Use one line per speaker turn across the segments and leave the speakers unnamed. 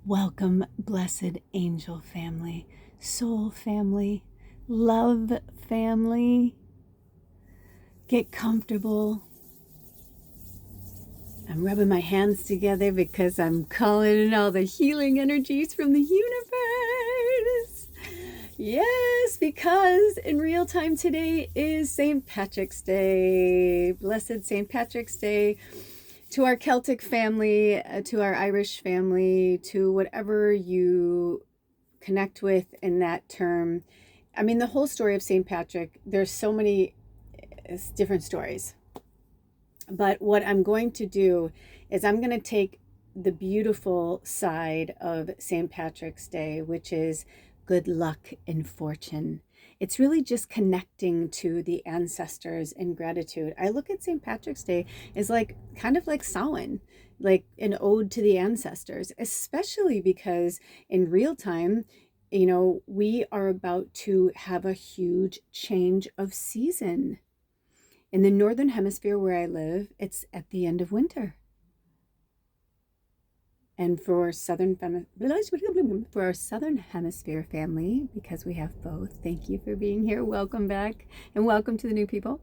Welcome, blessed angel family, soul family, love family. Get comfortable. I'm rubbing my hands together because I'm calling in all the healing energies from the universe. Yes, because in real time today is St. Patrick's Day. Blessed St. Patrick's Day. To our Celtic family, to our Irish family, to whatever you connect with in that term. I mean, the whole story of St. Patrick, there's so many different stories. But what I'm going to do is I'm going to take the beautiful side of St. Patrick's Day, which is good luck and fortune. It's really just connecting to the ancestors in gratitude. I look at St. Patrick's Day as like kind of like Samhain, like an ode to the ancestors, especially because in real time, we are about to have a huge change of season. In the northern hemisphere where I live, it's at the end of winter. And for our southern hemisphere family, because we have both, thank you for being here. Welcome back, and welcome to the new people.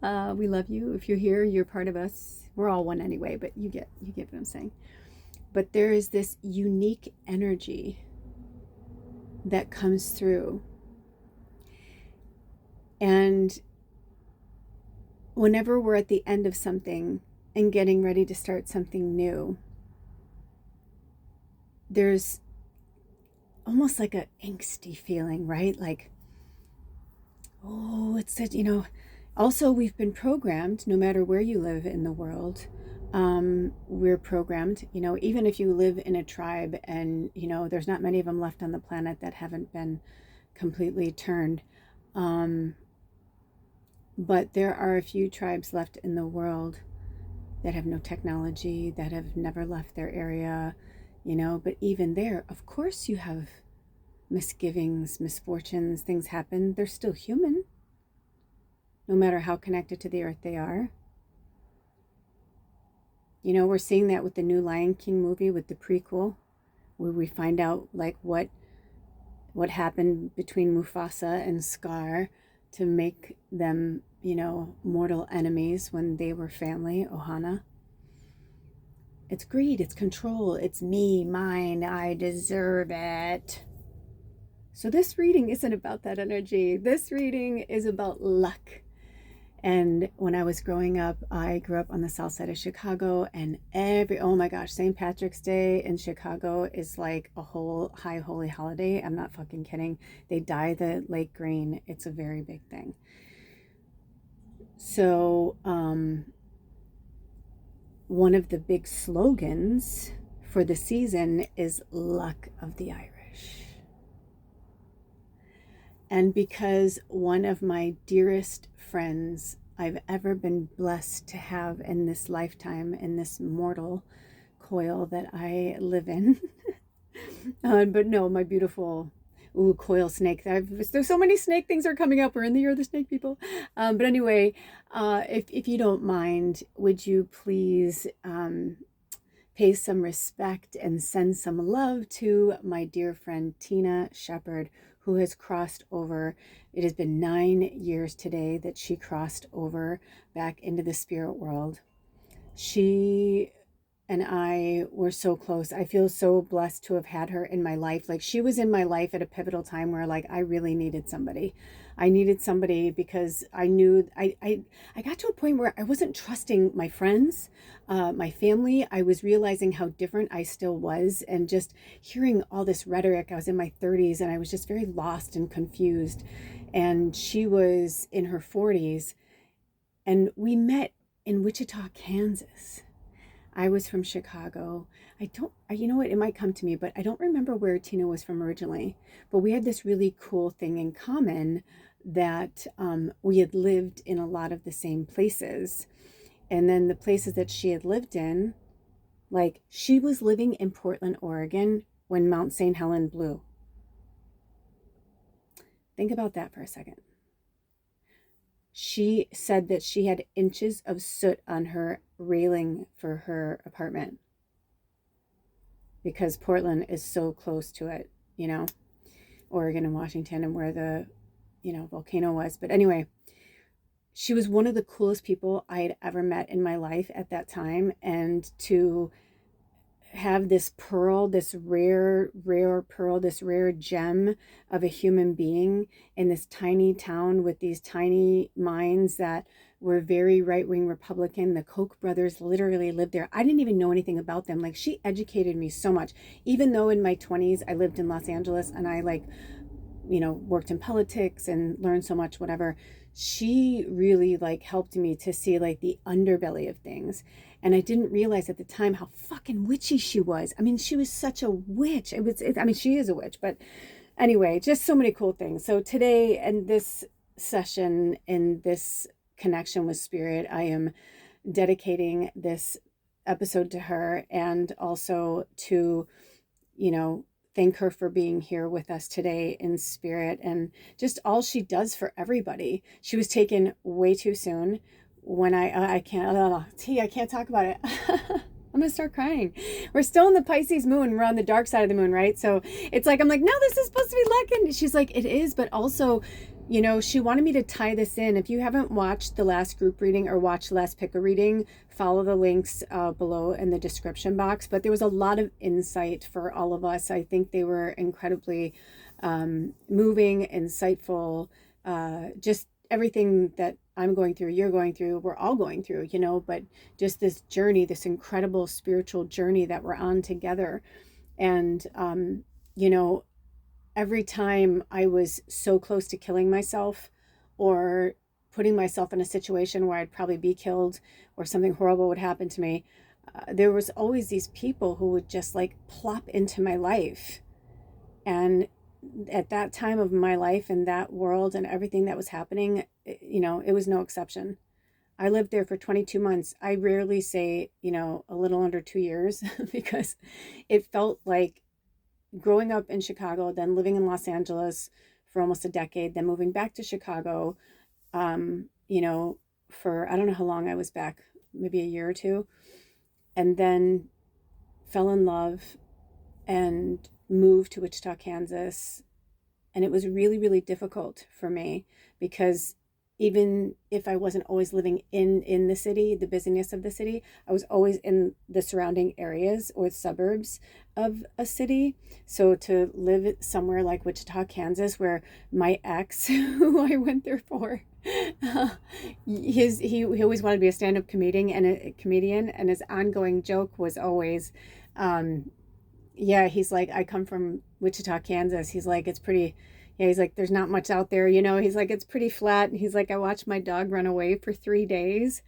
We love you. If you're here, you're part of us. We're all one anyway, but you get what I'm saying. But there is this unique energy that comes through, and whenever we're at the end of something and getting ready to start something new, there's almost like a angsty feeling, right? Like, oh, it's such, also we've been programmed, no matter where you live in the world, we're programmed, even if you live in a tribe and, there's not many of them left on the planet that haven't been completely turned. But there are a few tribes left in the world that have no technology, that have never left their area, but even there, of course you have misgivings, misfortunes, things happen. They're still human, no matter how connected to the earth they are. We're seeing that with the new Lion King movie, with the prequel, where we find out like what happened between Mufasa and Scar to make them, mortal enemies when they were family, Ohana. It's greed, it's control, it's me, mine, I deserve it. So this reading isn't about that energy. This reading is about luck. And when I was growing up, I grew up on the south side of Chicago, and oh my gosh, St. Patrick's Day in Chicago is like a whole high holy holiday. I'm not fucking kidding. They dye the lake green. It's a very big thing. So, one of the big slogans for the season is Luck of the Irish. And because one of my dearest friends I've ever been blessed to have in this lifetime, in this mortal coil that I live in, but no, my beautiful coil snake. There's so many snake things are coming up. We're in the year of the snake, people. But anyway, if you don't mind, would you please pay some respect and send some love to my dear friend Tina Shepherd, who has crossed over. It has been 9 years today that she crossed over back into the spirit world. She and I were so close. I feel so blessed to have had her in my life. Like, she was in my life at a pivotal time where like I really needed somebody. I needed somebody because I knew I got to a point where I wasn't trusting my friends, my family. I was realizing how different I still was, and just hearing all this rhetoric. I was in my 30s and I was just very lost and confused. And she was in her 40s, and we met in Wichita, Kansas. I was from Chicago. You know what, it might come to me, but I don't remember where Tina was from originally. But we had this really cool thing in common, that we had lived in a lot of the same places. And then the places that she had lived in, like she was living in Portland, Oregon when Mount St. Helens blew. Think about that for a second. She said that she had inches of soot on her railing for her apartment. because Portland is so close to it, you know, Oregon and Washington, and where the, you know, volcano was. But anyway, she was one of the coolest people I had ever met in my life at that time. And to have this pearl, this rare pearl, this rare gem of a human being in this tiny town with these tiny minds that were very right-wing Republican. The Koch brothers literally lived there. I didn't even know anything about them. Like, she educated me so much. Even though in my 20s I lived in Los Angeles and I, like, you know, worked in politics and learned so much, whatever, she really, like, helped me to see, like, the underbelly of things. And I didn't realize at the time how fucking witchy she was. I mean, she was such a witch. I mean, she is a witch, but anyway, just so many cool things. So today, in this session, in this connection with spirit, I am dedicating this episode to her, and also to, you know, thank her for being here with us today in spirit, and just all she does for everybody. She was taken way too soon. When I can't talk about it. I'm gonna start crying. We're still in the Pisces moon. We're on the dark side of the moon, right? So it's like, I'm like, no, this is supposed to be luck. And she's like, it is, but also, you know, she wanted me to tie this in. If you haven't watched the last group reading or watched the last picker reading, follow the links below in the description box. But there was a lot of insight for all of us. I think they were incredibly moving, insightful, just everything that I'm going through, you're going through, we're all going through, you know, but just this journey, this incredible spiritual journey that we're on together. And, you know, every time I was so close to killing myself or putting myself in a situation where I'd probably be killed or something horrible would happen to me, there was always these people who would just, like, plop into my life. And at that time of my life and that world and everything that was happening, you know, it was no exception. I lived there for 22 months. I rarely say, you know, a little under 2 years because it felt like growing up in Chicago, then living in Los Angeles for almost a decade, then moving back to Chicago, you know, for, I don't know how long I was back, maybe a year or two, and then fell in love and moved to Wichita, Kansas. And it was really, really difficult for me because even if I wasn't always living in the city, the busyness of the city, I was always in the surrounding areas or suburbs of a city. So to live somewhere like Wichita, Kansas, where my ex, who I went there for, he always wanted to be a stand-up comedian, and his ongoing joke was always, yeah, he's like, I come from Wichita, Kansas. He's like, it's pretty, yeah, he's like, there's not much out there, you know, he's like, it's pretty flat. And he's like, I watched my dog run away for 3 days.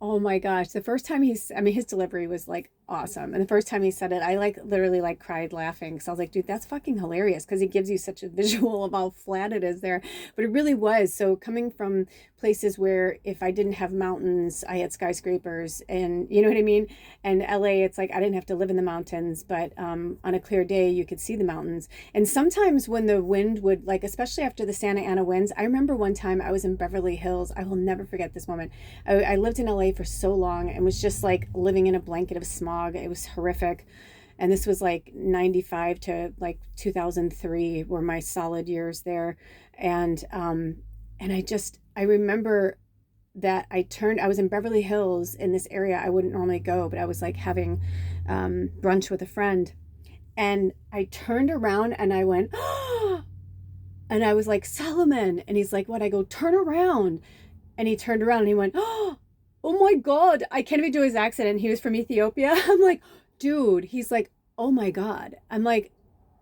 Oh my gosh. The first time his delivery was, like, awesome. And the first time he said it, I, like, literally, like, cried laughing. Because I was like, dude, that's fucking hilarious. Because he gives you such a visual of how flat it is there. But it really was. So coming from places where if I didn't have mountains, I had skyscrapers, and you know what I mean? And LA, it's like, I didn't have to live in the mountains, but on a clear day, you could see the mountains. And sometimes when the wind would, like, especially after the Santa Ana winds, I remember one time I was in Beverly Hills. I will never forget this moment. I lived in LA for so long and was just, like, living in a blanket of smog. It was horrific. And this was like 95 to like 2003 were my solid years there. And I remember that I was in Beverly Hills in this area I wouldn't normally go, but I was, like, having brunch with a friend, and I turned around and I went, oh, and I was like, Solomon. And he's like, what? I go, turn around. And he turned around and he went, oh my God. I can't even do his accent. And he was from Ethiopia. I'm like, dude. He's like, oh my God. I'm like,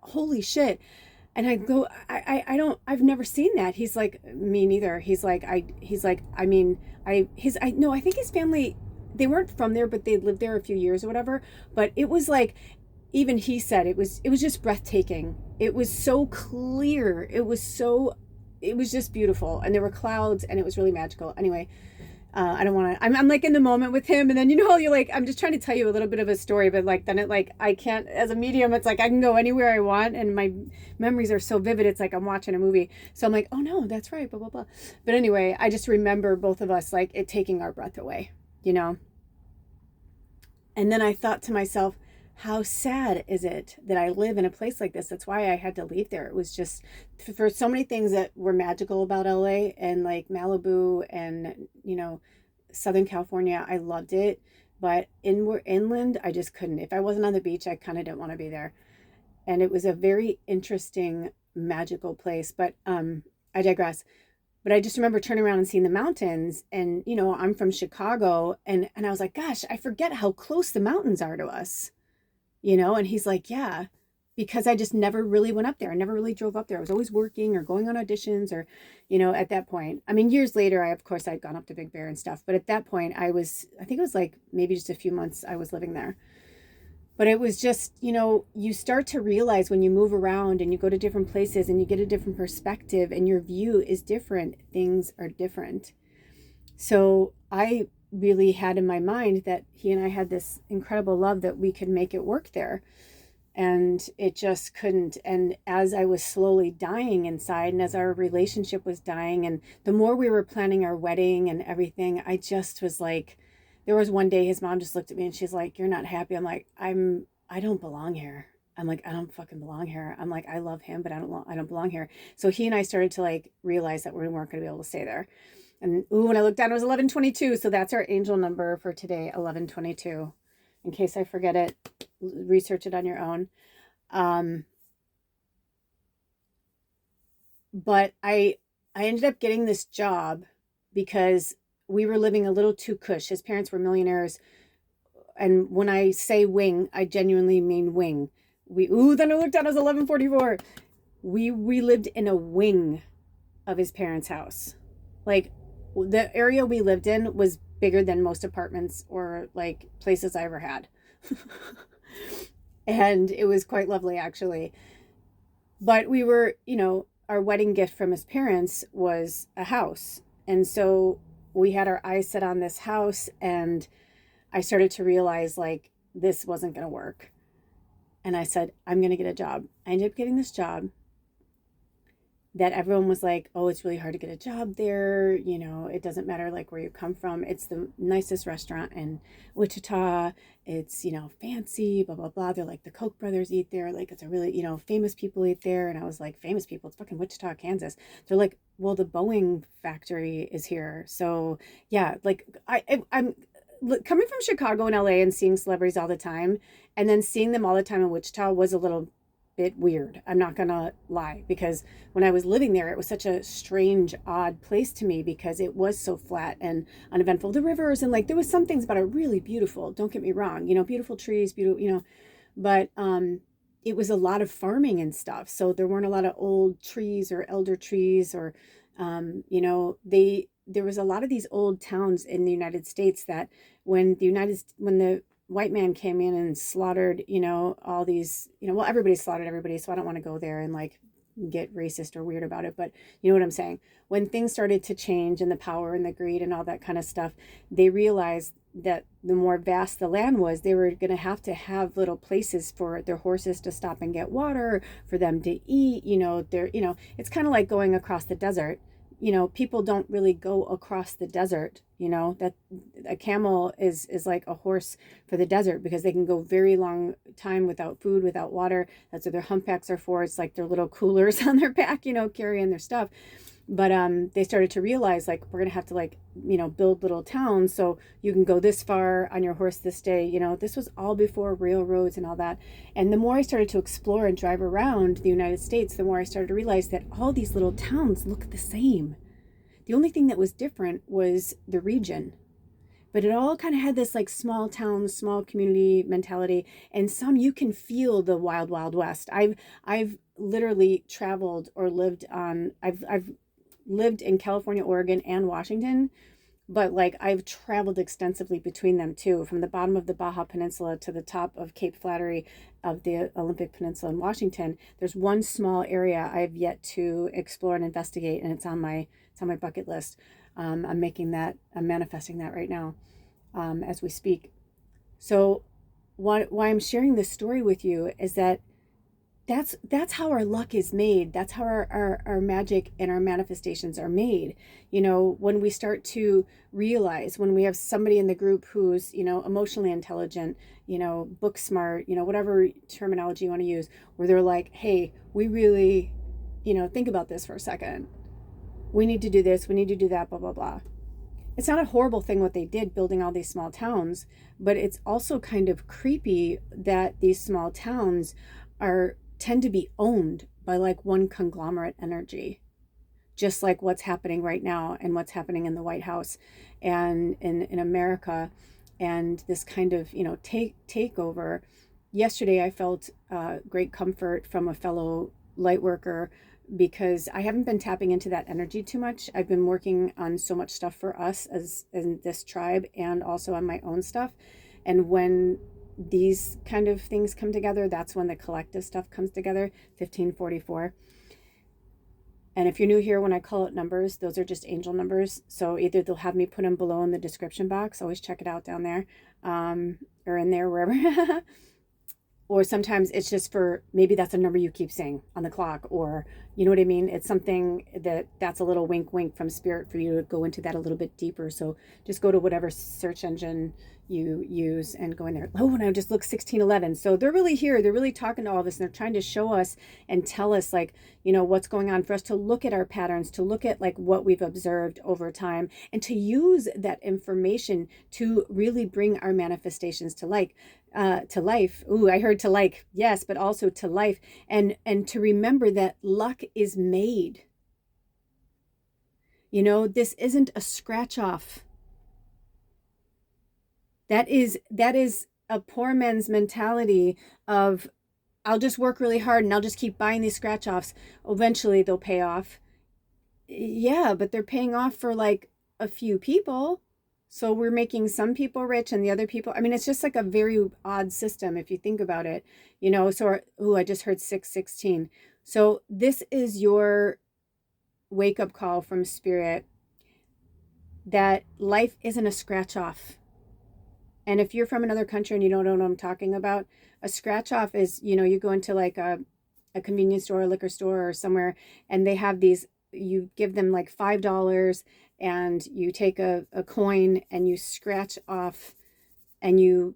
holy shit. And I go, I've never seen that. He's like, me neither. He's like, I think his family, they weren't from there, but they lived there a few years or whatever. But it was like, even he said it was just breathtaking. It was so clear. It was just beautiful. And there were clouds and it was really magical. Anyway, I don't want to, I'm like in the moment with him. And then, you know, you're like, I'm just trying to tell you a little bit of a story, but, like, then it, like, I can't, as a medium, it's like, I can go anywhere I want. And my memories are so vivid. It's like, I'm watching a movie. So I'm like, oh no, that's right. Blah, blah, blah. But anyway, I just remember both of us, like, it taking our breath away, you know? And then I thought to myself, how sad is it that I live in a place like this? That's why I had to leave there. It was just for so many things that were magical about LA and like Malibu and, Southern California. I loved it. But inland, I just couldn't. If I wasn't on the beach, I kind of didn't want to be there. And it was a very interesting, magical place. But I digress. But I just remember turning around and seeing the mountains. And, I'm from Chicago. And I was like, gosh, I forget how close the mountains are to us. And he's like, yeah, because I just never really went up there. I never really drove up there. I was always working or going on auditions or, at that point. I mean, years later, of course, I'd gone up to Big Bear and stuff. But at that point, I think it was like maybe just a few months I was living there. But it was just, you start to realize when you move around and you go to different places and you get a different perspective and your view is different, things are different. So I really had in my mind that he and I had this incredible love that we could make it work there. And it just couldn't. And as I was slowly dying inside and as our relationship was dying and the more we were planning our wedding and everything, I just was like, there was one day his mom just looked at me and she's like, you're not happy. I'm like, I don't belong here. I'm like, I don't fucking belong here. I'm like, I love him, but I don't belong here. So he and I started to like realize that we weren't going to be able to stay there. And when I looked down, it was 1122. So that's our angel number for today, 1122. In case I forget it, research it on your own. But I ended up getting this job because we were living a little too cush. His parents were millionaires. And when I say wing, I genuinely mean wing. Then I looked down, it was 1144. We lived in a wing of his parents' house. Like, the area we lived in was bigger than most apartments or like places I ever had. And it was quite lovely, actually. But we were, our wedding gift from his parents was a house. And so we had our eyes set on this house, and I started to realize like this wasn't going to work. And I said, I'm going to get a job. I ended up getting this job that everyone was like, oh, it's really hard to get a job there. It doesn't matter like where you come from. It's the nicest restaurant in Wichita. It's, fancy, blah, blah, blah. They're like, the Koch brothers eat there. Like, it's a really, famous people eat there. And I was like, famous people? It's fucking Wichita, Kansas. They're like, well, the Boeing factory is here. So yeah, like I'm coming from Chicago and LA and seeing celebrities all the time. And then seeing them all the time in Wichita was a little bit weird. I'm not gonna lie, because when I was living there, it was such a strange, odd place to me because it was so flat and uneventful. The rivers and like there was some things about it really beautiful. Don't get me wrong, beautiful trees, beautiful, but it was a lot of farming and stuff. So there weren't a lot of old trees or elder trees or there was a lot of these old towns in the United States that when the white man came in and slaughtered, all these, well, everybody slaughtered everybody. So I don't want to go there and like get racist or weird about it. But you know what I'm saying? When things started to change and the power and the greed and all that kind of stuff, they realized that the more vast the land was, they were going to have little places for their horses to stop and get water, for them to eat. It's kind of like going across the desert. People don't really go across the desert, that a camel is like a horse for the desert because they can go very long time without food, without water. That's what their humpbacks are for. It's like their little coolers on their back, carrying their stuff. But they started to realize like we're gonna have to like build little towns so you can go this far on your horse this day. This was all before railroads and all that. And the more I started to explore and drive around the United States, the more I started to realize that all these little towns look the same. The only thing that was different was the region. But it all kind of had this like small town, small community mentality. And some you can feel the wild, wild west. I've literally traveled or lived on. I've lived in California, Oregon, and Washington, but like I've traveled extensively between them too, from the bottom of the Baja Peninsula to the top of Cape Flattery of the Olympic Peninsula in Washington. There's one small area I've yet to explore and investigate, and it's on my bucket list. I'm manifesting that right now as we speak. So why I'm sharing this story with you is that that's how our luck is made. That's how our magic and our manifestations are made. You know, when we start to realize, when we have somebody in the group who's, you know, emotionally intelligent, you know, book smart, you know, whatever terminology you want to use, where they're like, hey, we really, you know, think about this for a second. We need to do this, we need to do that, blah, blah, blah. It's not a horrible thing what they did building all these small towns, but it's also kind of creepy that these small towns are tend to be owned by like one conglomerate energy, just like what's happening right now and what's happening in the White House and in America, and this kind of, you know, takeover. Yesterday I felt great comfort from a fellow light worker because I haven't been tapping into that energy too much. I've been working on so much stuff for us as in this tribe and also on my own stuff. And when these kind of things come together, that's when the collective stuff comes together. 1544. And if you're new here, when I call out numbers, those are just angel numbers. So either they'll have me put them below in the description box. Always check it out down there, or in there, wherever. Or sometimes it's just for, maybe that's a number you keep saying on the clock, or you know what I mean? It's something that's a little wink wink from spirit for you to go into that a little bit deeper. So just go to whatever search engine you use and go in there. Oh, and I just look 1611. So they're really here. They're really talking to all of us, and they're trying to show us and tell us, like, you know, what's going on, for us to look at our patterns, to look at like what we've observed over time, and to use that information to really bring our manifestations to life. Ooh, I heard to like, yes, but also to life, and to remember that luck is made. You know, this isn't a scratch off. That is a poor man's mentality of, I'll just work really hard and I'll just keep buying these scratch offs. Eventually they'll pay off. Yeah, but they're paying off for like a few people. So we're making some people rich and the other people, I mean, it's just like a very odd system if you think about it, you know. So, oh, I just heard 616. So this is your wake up call from spirit that life isn't a scratch off. And if you're from another country and you don't know what I'm talking about, a scratch off is, you know, you go into like a convenience store, a liquor store or somewhere, and they have these, you give them like $5 and you take a coin and you scratch off, and you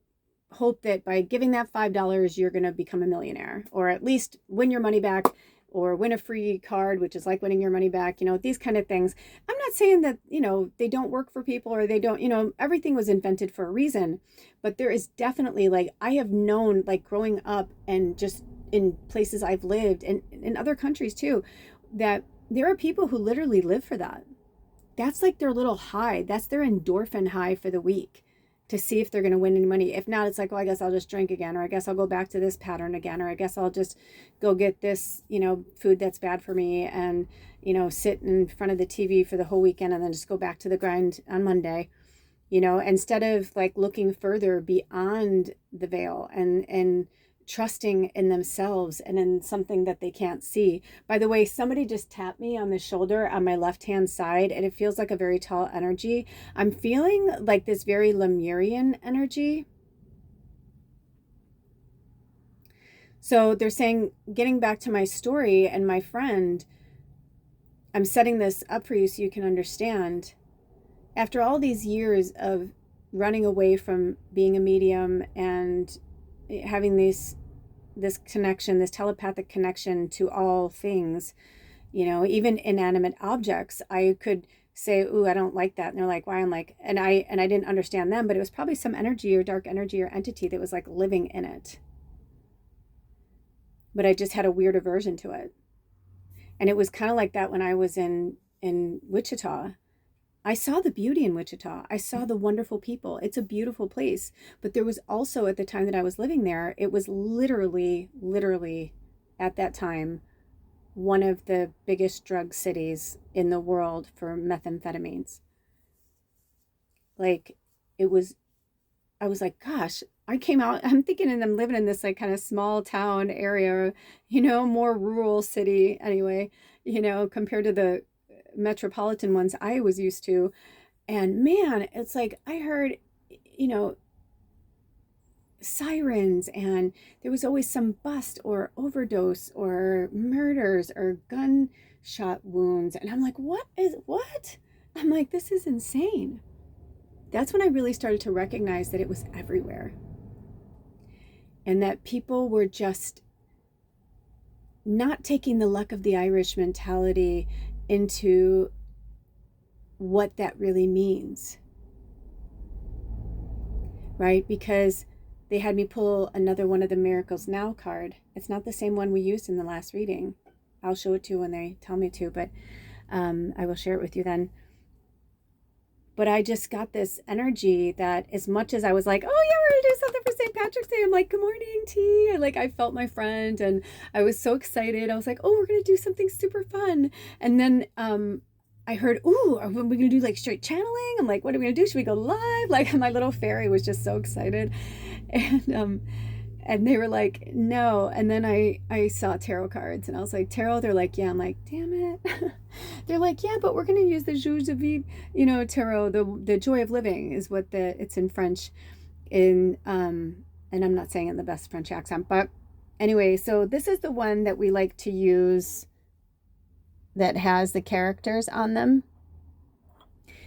hope that by giving that $5, you're going to become a millionaire, or at least win your money back, or win a free card, which is like winning your money back, you know, these kind of things. I'm not saying that, you know, they don't work for people, or they don't, you know, everything was invented for a reason. But there is definitely, like, I have known, like, growing up and just in places I've lived and in other countries too, that there are people who literally live for that. That's like their little high. That's their endorphin high for the week, to see if they're going to win any money. If not, it's like, well, I guess I'll just drink again, or I guess I'll go back to this pattern again, or I guess I'll just go get this, you know, food that's bad for me, and, you know, sit in front of the TV for the whole weekend and then just go back to the grind on Monday, you know, instead of like looking further beyond the veil and trusting in themselves and in something that they can't see. By the way, somebody just tapped me on the shoulder on my left hand side, and it feels like a very tall energy. I'm feeling like this very Lemurian energy. So they're saying, getting back to my story and my friend, I'm setting this up for you so you can understand. After all these years of running away from being a medium and having this connection, this telepathic connection to all things, you know, even inanimate objects, I could say, ooh, I don't like that. And they're like, why? I'm like, and I didn't understand them, but it was probably some energy or dark energy or entity that was like living in it. But I just had a weird aversion to it. And it was kind of like that when I was in Wichita. I saw the beauty in Wichita. I saw the wonderful people. It's a beautiful place. But there was also, at the time that I was living there, it was literally at that time, one of the biggest drug cities in the world for methamphetamines. Like, it was, I was like, gosh, I came out, I'm thinking, and I'm living in this like kind of small town area, you know, more rural city anyway, you know, compared to the metropolitan ones I was used to. And man, it's like I heard, you know, sirens, and there was always some bust or overdose or murders or gunshot wounds. And I'm like, what? I'm like, this is insane. That's when I really started to recognize that it was everywhere. And that people were just not taking the luck of the Irish mentality into what that really means. Right? Because they had me pull another one of the Miracles Now card. It's not the same one we used in the last reading. I'll show it to you when they tell me to, but I will share it with you then. But I just got this energy that as much as I was like, oh yeah, we're gonna do something for St. Patrick's Day. I'm like, good morning, T. I felt my friend and I was so excited. I was like, oh, we're gonna do something super fun. And then I heard, ooh, are we gonna do like straight channeling? I'm like, what are we gonna do? Should we go live? Like my little fairy was just so excited. And they were like, no. And then I saw tarot cards and I was like, tarot? They're like, yeah. I'm like, damn it. They're like, yeah, but we're going to use the joie de vivre, tarot. The joy of living is what it's in French. And I'm not saying it in the best French accent, but anyway, so this is the one that we like to use that has the characters on them.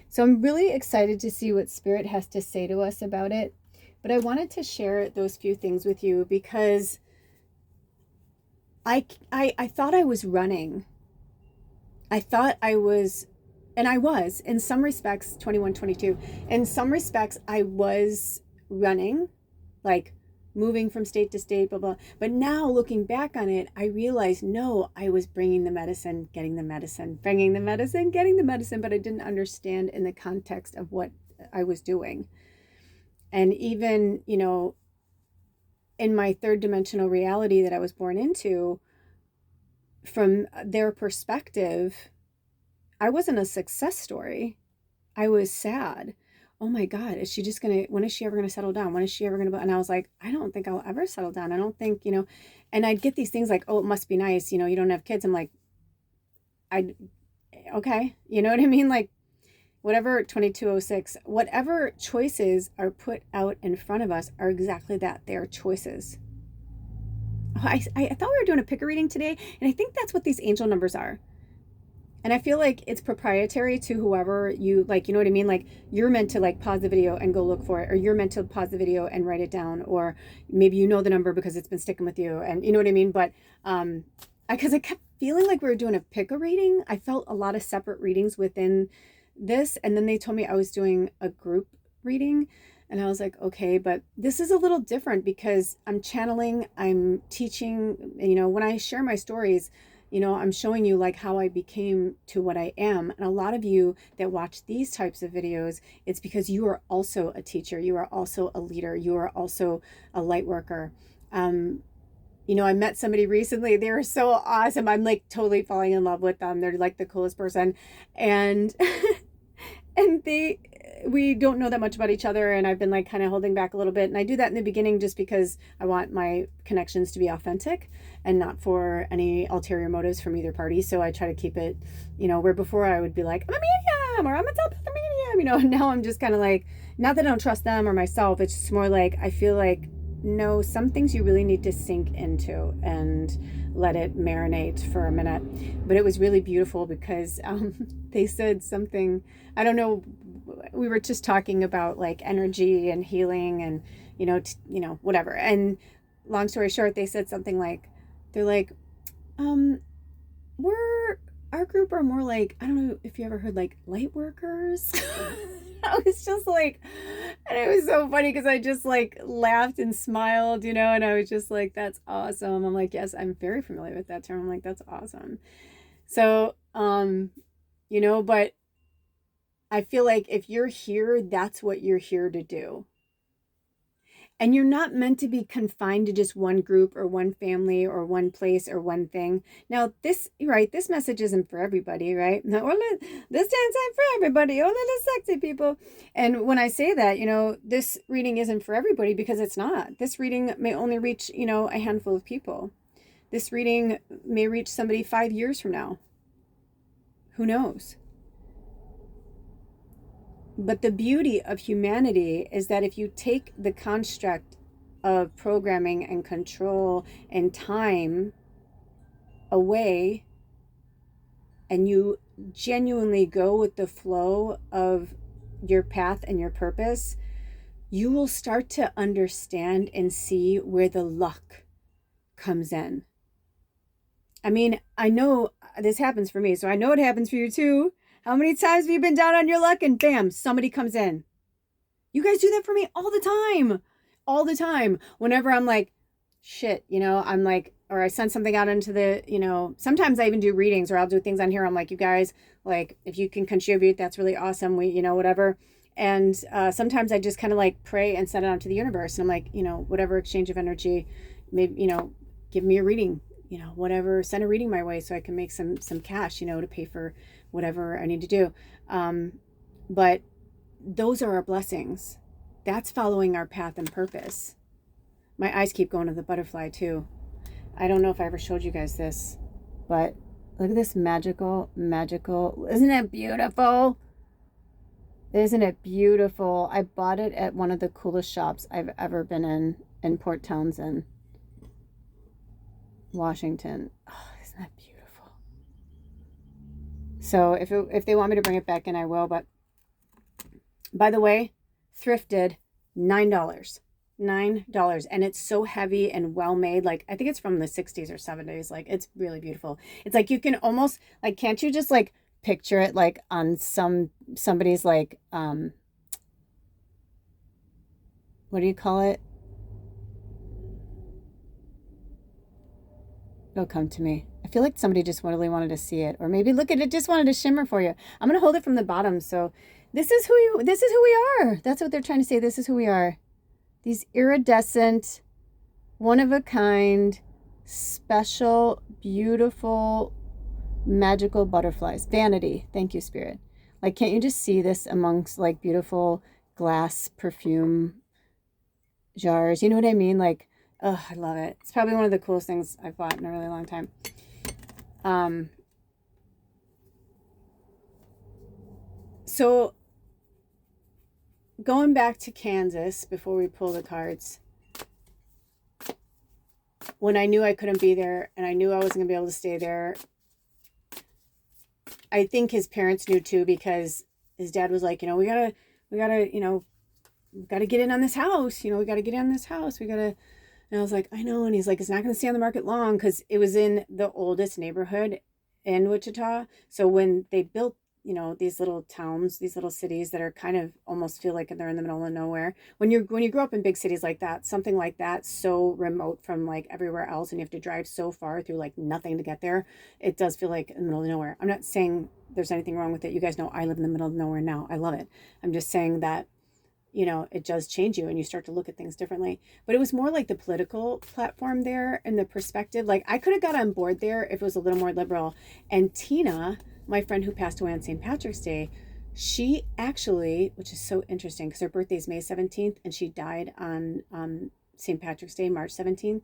So I'm really excited to see what Spirit has to say to us about it. But I wanted to share those few things with you because I thought I was running. I thought I was, and I was, in some respects, 21, 22. In some respects, I was running, like moving from state to state, blah, blah. But now looking back on it, I realized, no, I was bringing the medicine, getting the medicine, bringing the medicine, getting the medicine, but I didn't understand in the context of what I was doing. And even, in my third dimensional reality that I was born into, from their perspective, I wasn't a success story. I was sad. Oh my God, when is she ever going to settle down? When is she ever going to, and I was like, I don't think I'll ever settle down. I don't think, and I'd get these things like, oh, it must be nice. You don't have kids. I'm like, okay. You know what I mean? Like, whatever 2206, whatever choices are put out in front of us are exactly that. They're choices. I thought we were doing a picker reading today, and I think that's what these angel numbers are. And I feel like it's proprietary to whoever you like, you know what I mean? Like you're meant to like pause the video and go look for it, or you're meant to pause the video and write it down, or maybe you know the number because it's been sticking with you, and you know what I mean? But because I kept feeling like we were doing a picker reading. I felt a lot of separate readings within this, and then they told me I was doing a group reading, and I was like, okay, but this is a little different because I'm channeling, I'm teaching, when I share my stories, I'm showing you like how I became to what I am. And a lot of you that watch these types of videos, it's because you are also a teacher, you are also a leader, you are also a light worker. I met somebody recently. They were so awesome. I'm like totally falling in love with them. They're like the coolest person. And and we don't know that much about each other, and I've been like kind of holding back a little bit. And I do that in the beginning just because I want my connections to be authentic and not for any ulterior motives from either party. So I try to keep it, where before I would be like, I'm a medium, or I'm a telepathic medium, now I'm just kind of like, not that I don't trust them or myself. It's just more like, I feel like, no, some things you really need to sink into and let it marinate for a minute. But it was really beautiful because they said something, I don't know, we were just talking about like energy and healing and, whatever. And long story short, they said something like, they're like, our group are more like, I don't know if you ever heard like light workers. I was just like, and it was so funny because I just like laughed and smiled, and I was just like, that's awesome. I'm like, yes, I'm very familiar with that term. I'm like, that's awesome. So, but I feel like if you're here, that's what you're here to do. And you're not meant to be confined to just one group or one family or one place or one thing. Now, this message isn't for everybody, right? This dance ain't for everybody. Only the sexy people. And when I say that, this reading isn't for everybody because it's not. This reading may only reach, a handful of people. This reading may reach somebody 5 years from now. Who knows? But the beauty of humanity is that if you take the construct of programming and control and time away, and you genuinely go with the flow of your path and your purpose, you will start to understand and see where the luck comes in. I mean, I know this happens for me, so I know it happens for you too. How many times have you been down on your luck and bam, somebody comes in? You guys do that for me all the time. All the time. Whenever I'm like, shit, I'm like, or I send something out into the, sometimes I even do readings, or I'll do things on here. I'm like, you guys, like, if you can contribute, that's really awesome. We, whatever. And sometimes I just kind of like pray and send it out to the universe. And I'm like, whatever exchange of energy, maybe, give me a reading, whatever, send a reading my way so I can make some cash, to pay for whatever I need to do. But those are our blessings. That's following our path and purpose. My eyes keep going to the butterfly too. I don't know if I ever showed you guys this, but look at this magical. Isn't it beautiful? Isn't it beautiful? I bought it at one of the coolest shops I've ever been in Port Townsend, Washington. Oh, isn't that beautiful? So if they want me to bring it back in, I will. But by the way, thrifted, $9. $9, and it's so heavy and well made. Like, I think it's from the 60s or 70s. Like, it's really beautiful. It's like you can almost, like, can't you just like picture it like on somebody's like what do you call it? It'll come to me. I feel like somebody just really wanted to see it, or maybe look at it, just wanted to shimmer for you. I'm gonna hold it from the bottom. So this is who we are. That's what they're trying to say. This is who we are. These iridescent, one of a kind, special, beautiful, magical butterflies. Vanity. Thank you, Spirit. Like, can't you just see this amongst like beautiful glass perfume jars? You know what I mean? Like, oh, I love it. It's probably one of the coolest things I've bought in a really long time. So going back to Kansas before we pull the cards, when I knew I couldn't be there and I knew I wasn't gonna be able to stay there, I think his parents knew too, because his dad was like, we gotta, get in on this house. We gotta get in on this house. And I was like, I know. And he's like, it's not going to stay on the market long, because it was in the oldest neighborhood in Wichita. So when they built, these little towns, these little cities that are kind of almost feel like they're in the middle of nowhere. When you grow up in big cities like that, something like that, so remote from like everywhere else, and you have to drive so far through like nothing to get there, it does feel like in the middle of nowhere. I'm not saying there's anything wrong with it. You guys know I live in the middle of nowhere now. I love it. I'm just saying that it does change you and you start to look at things differently. But it was more like the political platform there and the perspective. Like, I could have got on board there if it was a little more liberal. And Tina, my friend who passed away on St. Patrick's Day, she actually, which is so interesting because her birthday is May 17th and she died on St. Patrick's Day, March 17th.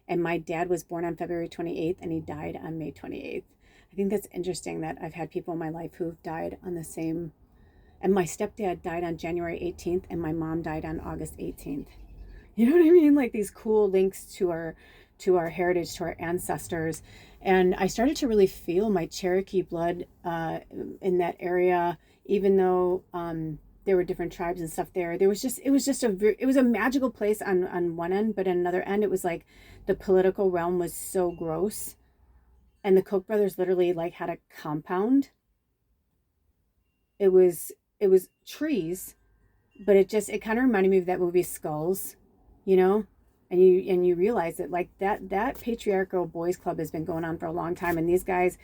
And my dad was born on February 28th and he died on May 28th. I think that's interesting that I've had people in my life who've died on the same. And my stepdad died on January 18th and my mom died on August 18th. You know what I mean? Like these cool links to our heritage, to our ancestors. And I started to really feel my Cherokee blood in that area, even though there were different tribes and stuff there. It was a magical place on one end, but on another end, it was like the political realm was so gross. And the Koch brothers literally like had a compound. It was trees, but it kind of reminded me of that movie Skulls, and you realize that like that patriarchal boys club has been going on for a long time, and these guys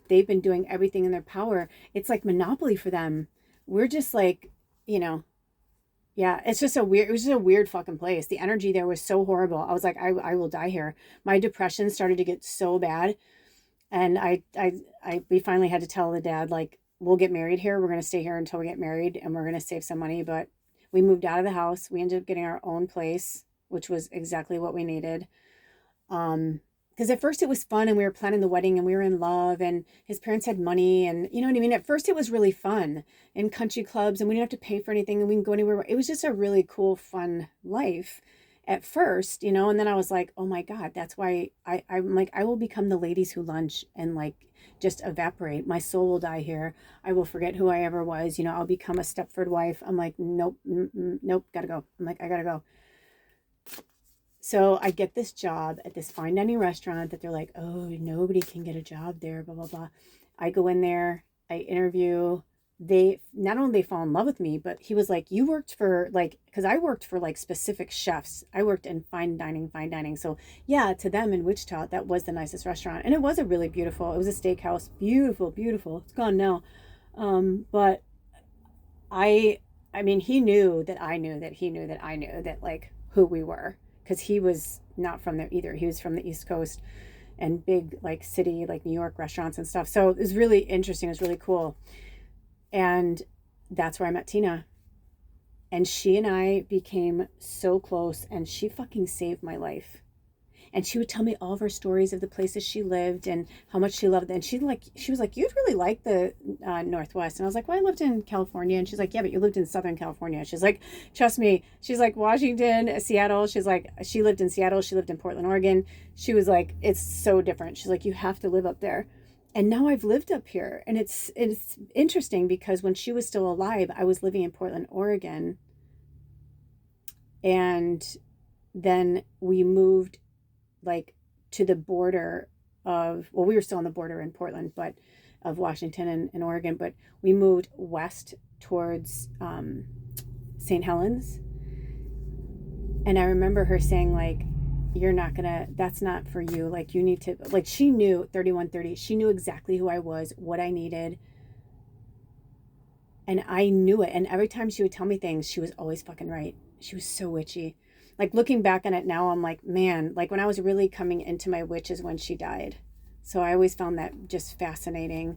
they've been doing everything in their power. It's like Monopoly for them. We're just like, yeah, it was just a weird fucking place. The energy there was so horrible. I was like, I will die here. My depression started to get so bad, and we finally had to tell the dad, like, we'll get married here. We're going to stay here until we get married and we're going to save some money. But we moved out of the house. We ended up getting our own place, which was exactly what we needed. Because at first it was fun and we were planning the wedding and we were in love and his parents had money and you know what I mean? At first it was really fun in country clubs and we didn't have to pay for anything and we can go anywhere. It was just a really cool, fun life. at first, you know, and then I was like, oh my God, that's why I'm like, I will become the ladies who lunch and like just evaporate. My soul will die here. I will forget who I ever was. You know, I'll become a Stepford wife. I'm like, nope, nope, gotta go. I'm like, I gotta go. So I get this job at this fine dining restaurant that they're like, oh, nobody can get a job there, blah, blah, blah. I go in there, I interview. They not only they fall in love with me, but he was like, you worked for like, because I worked for like specific chefs. I worked in fine dining, fine dining. So yeah, to them in Wichita, that was the nicest restaurant. And it was a really beautiful, it was a steakhouse. Beautiful, beautiful. It's gone now. But I mean, he knew that I knew that he knew that I knew that like who we were, because he was not from there either. He was from the East Coast and big like city, like New York restaurants and stuff. So it was really interesting. It was really cool. And that's where I met Tina. And she and I became so close, and she fucking saved my life. And she would tell me all of her stories of the places she lived and how much she loved it. And she was like, you'd really like the Northwest. And I was like, well, I lived in California. And she's like, yeah, but you lived in Southern California. She's like, trust me. She's like, Washington, Seattle. She's like, she lived in Seattle. She lived in Portland, Oregon. She was like, it's so different. She's like, you have to live up there. And now I've lived up here. And it's interesting because when she was still alive, I was living in Portland, Oregon. And then we moved like to the border of, well, we were still on the border in Portland, but of Washington and Oregon, but we moved west towards St. Helens. And I remember her saying like, you're not gonna, that's not for you. Like you need to, like she knew 3130, she knew exactly who I was, what I needed. And I knew it. And every time she would tell me things, she was always fucking right. She was so witchy. Like looking back on it now, I'm like, man, like when I was really coming into my witch is when she died. So I always found that just fascinating.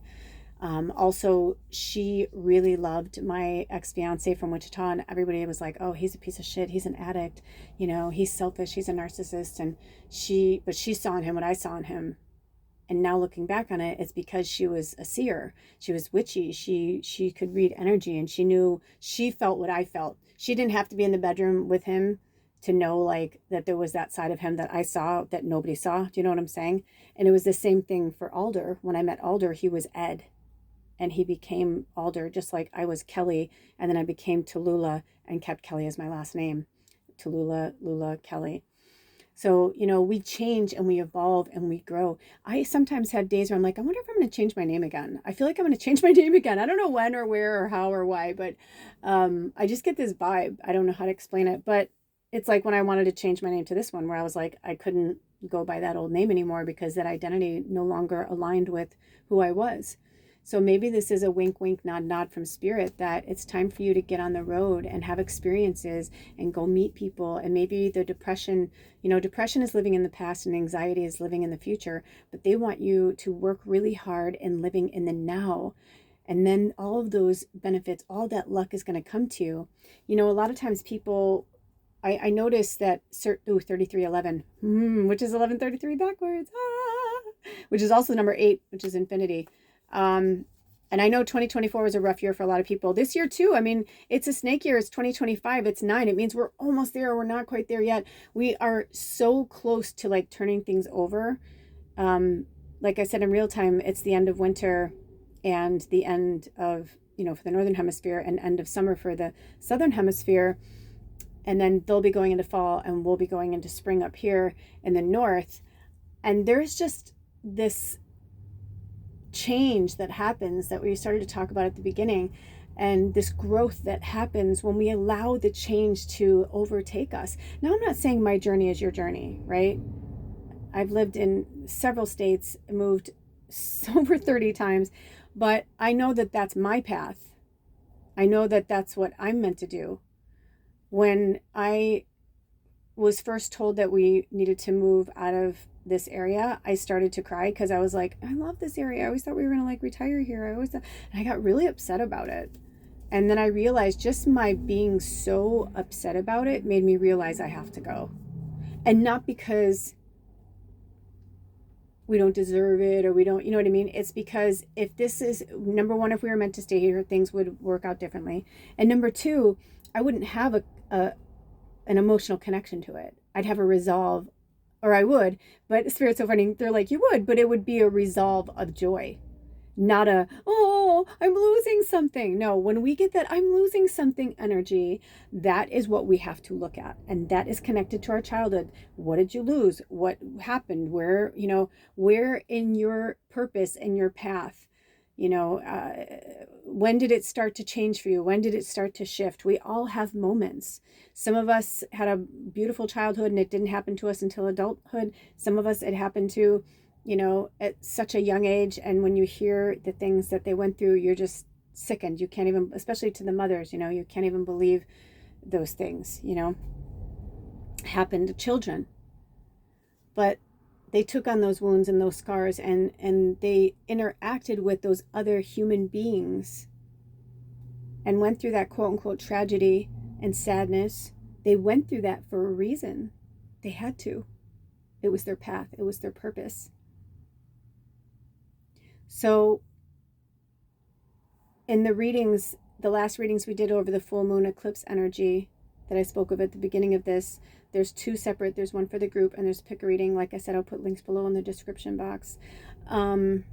Also, she really loved my ex-fiance from Wichita, and everybody was like, oh, he's a piece of shit. He's an addict. You know, he's selfish. He's a narcissist. And but she saw in him what I saw in him. And now looking back on it, it's because she was a seer. She was witchy. She could read energy, and she felt what I felt. She didn't have to be in the bedroom with him to know like that there was that side of him that I saw that nobody saw. Do you know what I'm saying? And it was the same thing for Alder. When I met Alder, he was Ed, and he became Alder, just like I was Kelly. And then I became Tallulah and kept Kelly as my last name. Tallulah, Lula, Kelly. So, you know, we change and we evolve and we grow. I sometimes have days where I'm like, I wonder if I'm going to change my name again. I feel like I'm going to change my name again. I don't know when or where or how or why, but I just get this vibe. I don't know how to explain it, but it's like when I wanted to change my name to this one, where I was like, I couldn't go by that old name anymore because that identity no longer aligned with who I was. So maybe this is a wink, wink, nod, nod from spirit that it's time for you to get on the road and have experiences and go meet people. And maybe the depression, you know, depression is living in the past and anxiety is living in the future, but they want you to work really hard in living in the now. And then all of those benefits, all that luck is going to come to you. You know, a lot of times people, I noticed that 3311, which is 1133 backwards, which is also the number 8, which is infinity. And I know 2024 was a rough year for a lot of people. This year too, I mean, it's a snake year. It's 2025. It's 9. It means we're almost there. We're not quite there yet. We are so close to like turning things over. Like I said, in real time, it's the end of winter and the end of, you know, for the Northern Hemisphere, and end of summer for the Southern Hemisphere. And then they'll be going into fall and we'll be going into spring up here in the north. And there's just this change that happens that we started to talk about at the beginning, and this growth that happens when we allow the change to overtake us. Now, I'm not saying my journey is your journey, right? I've lived in several states, moved over 30 times, but I know that that's my path. I know that that's what I'm meant to do. When I was first told that we needed to move out of this area, I started to cry because I was like, I love this area. I always thought we were going to like retire here. And I got really upset about it. And then I realized just my being so upset about it made me realize I have to go. And not because we don't deserve it or we don't, you know what I mean? It's because if this is, number one, if we were meant to stay here, things would work out differently. And number two, I wouldn't have an emotional connection to it. I'd have a resolve, or I would, but Spirit's so funny. They're like, you would, but it would be a resolve of joy, not a, oh, I'm losing something. No, when we get that I'm losing something energy, that is what we have to look at. And that is connected to our childhood. What did you lose? What happened? Where, where in your purpose and your path, when did it start to change for you? When did it start to shift? We all have moments. Some of us had a beautiful childhood and it didn't happen to us until adulthood. Some of us, it happened to, at such a young age. And when you hear the things that they went through, you're just sickened. You can't even, especially to the mothers, you can't even believe those things, happen to children. But they took on those wounds and those scars, and they interacted with those other human beings and went through that quote unquote tragedy and sadness. They went through that for a reason. They had to. It was their path. It was their purpose. So in the readings, the last readings we did over the full moon eclipse energy that I spoke of at the beginning of this, there's two separate. There's one for the group and there's pick a reading. Like I said, I'll put links below in the description box. You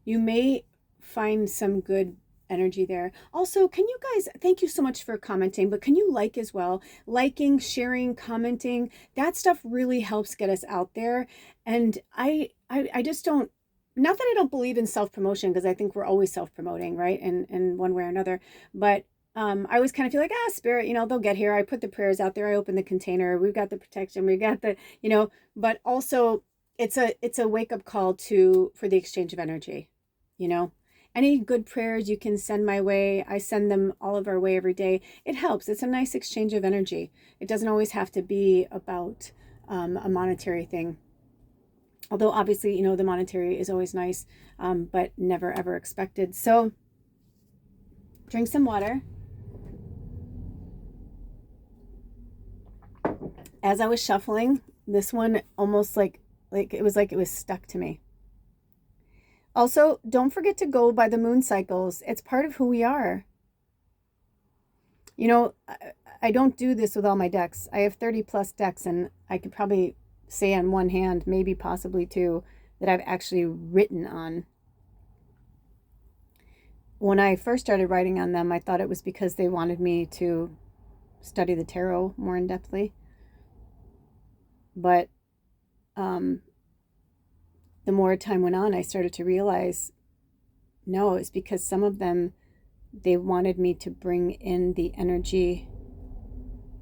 may find some good energy there. Also, can you guys, thank you so much for commenting, but can you like as well? Liking, sharing, commenting, that stuff really helps get us out there. And I just don't, not that I don't believe in self-promotion, because I think we're always self-promoting, right? In one way or another. But I always kind of feel like, Spirit, they'll get here. I put the prayers out there. I open the container. We've got the protection. We got the, but also it's a wake-up call for the exchange of energy, any good prayers you can send my way. I send them all of our way every day. It helps. It's a nice exchange of energy. It doesn't always have to be about a monetary thing. Although obviously, the monetary is always nice, but never ever expected. So drink some water. As I was shuffling, this one almost like it was stuck to me. Also, don't forget to go by the moon cycles. It's part of who we are. I don't do this with all my decks. I have 30 plus decks, and I could probably say on one hand, maybe possibly two, that I've actually written on. When I first started writing on them, I thought it was because they wanted me to study the tarot more in depthly. But the more time went on, I started to realize, no, it's because some of them, they wanted me to bring in the energy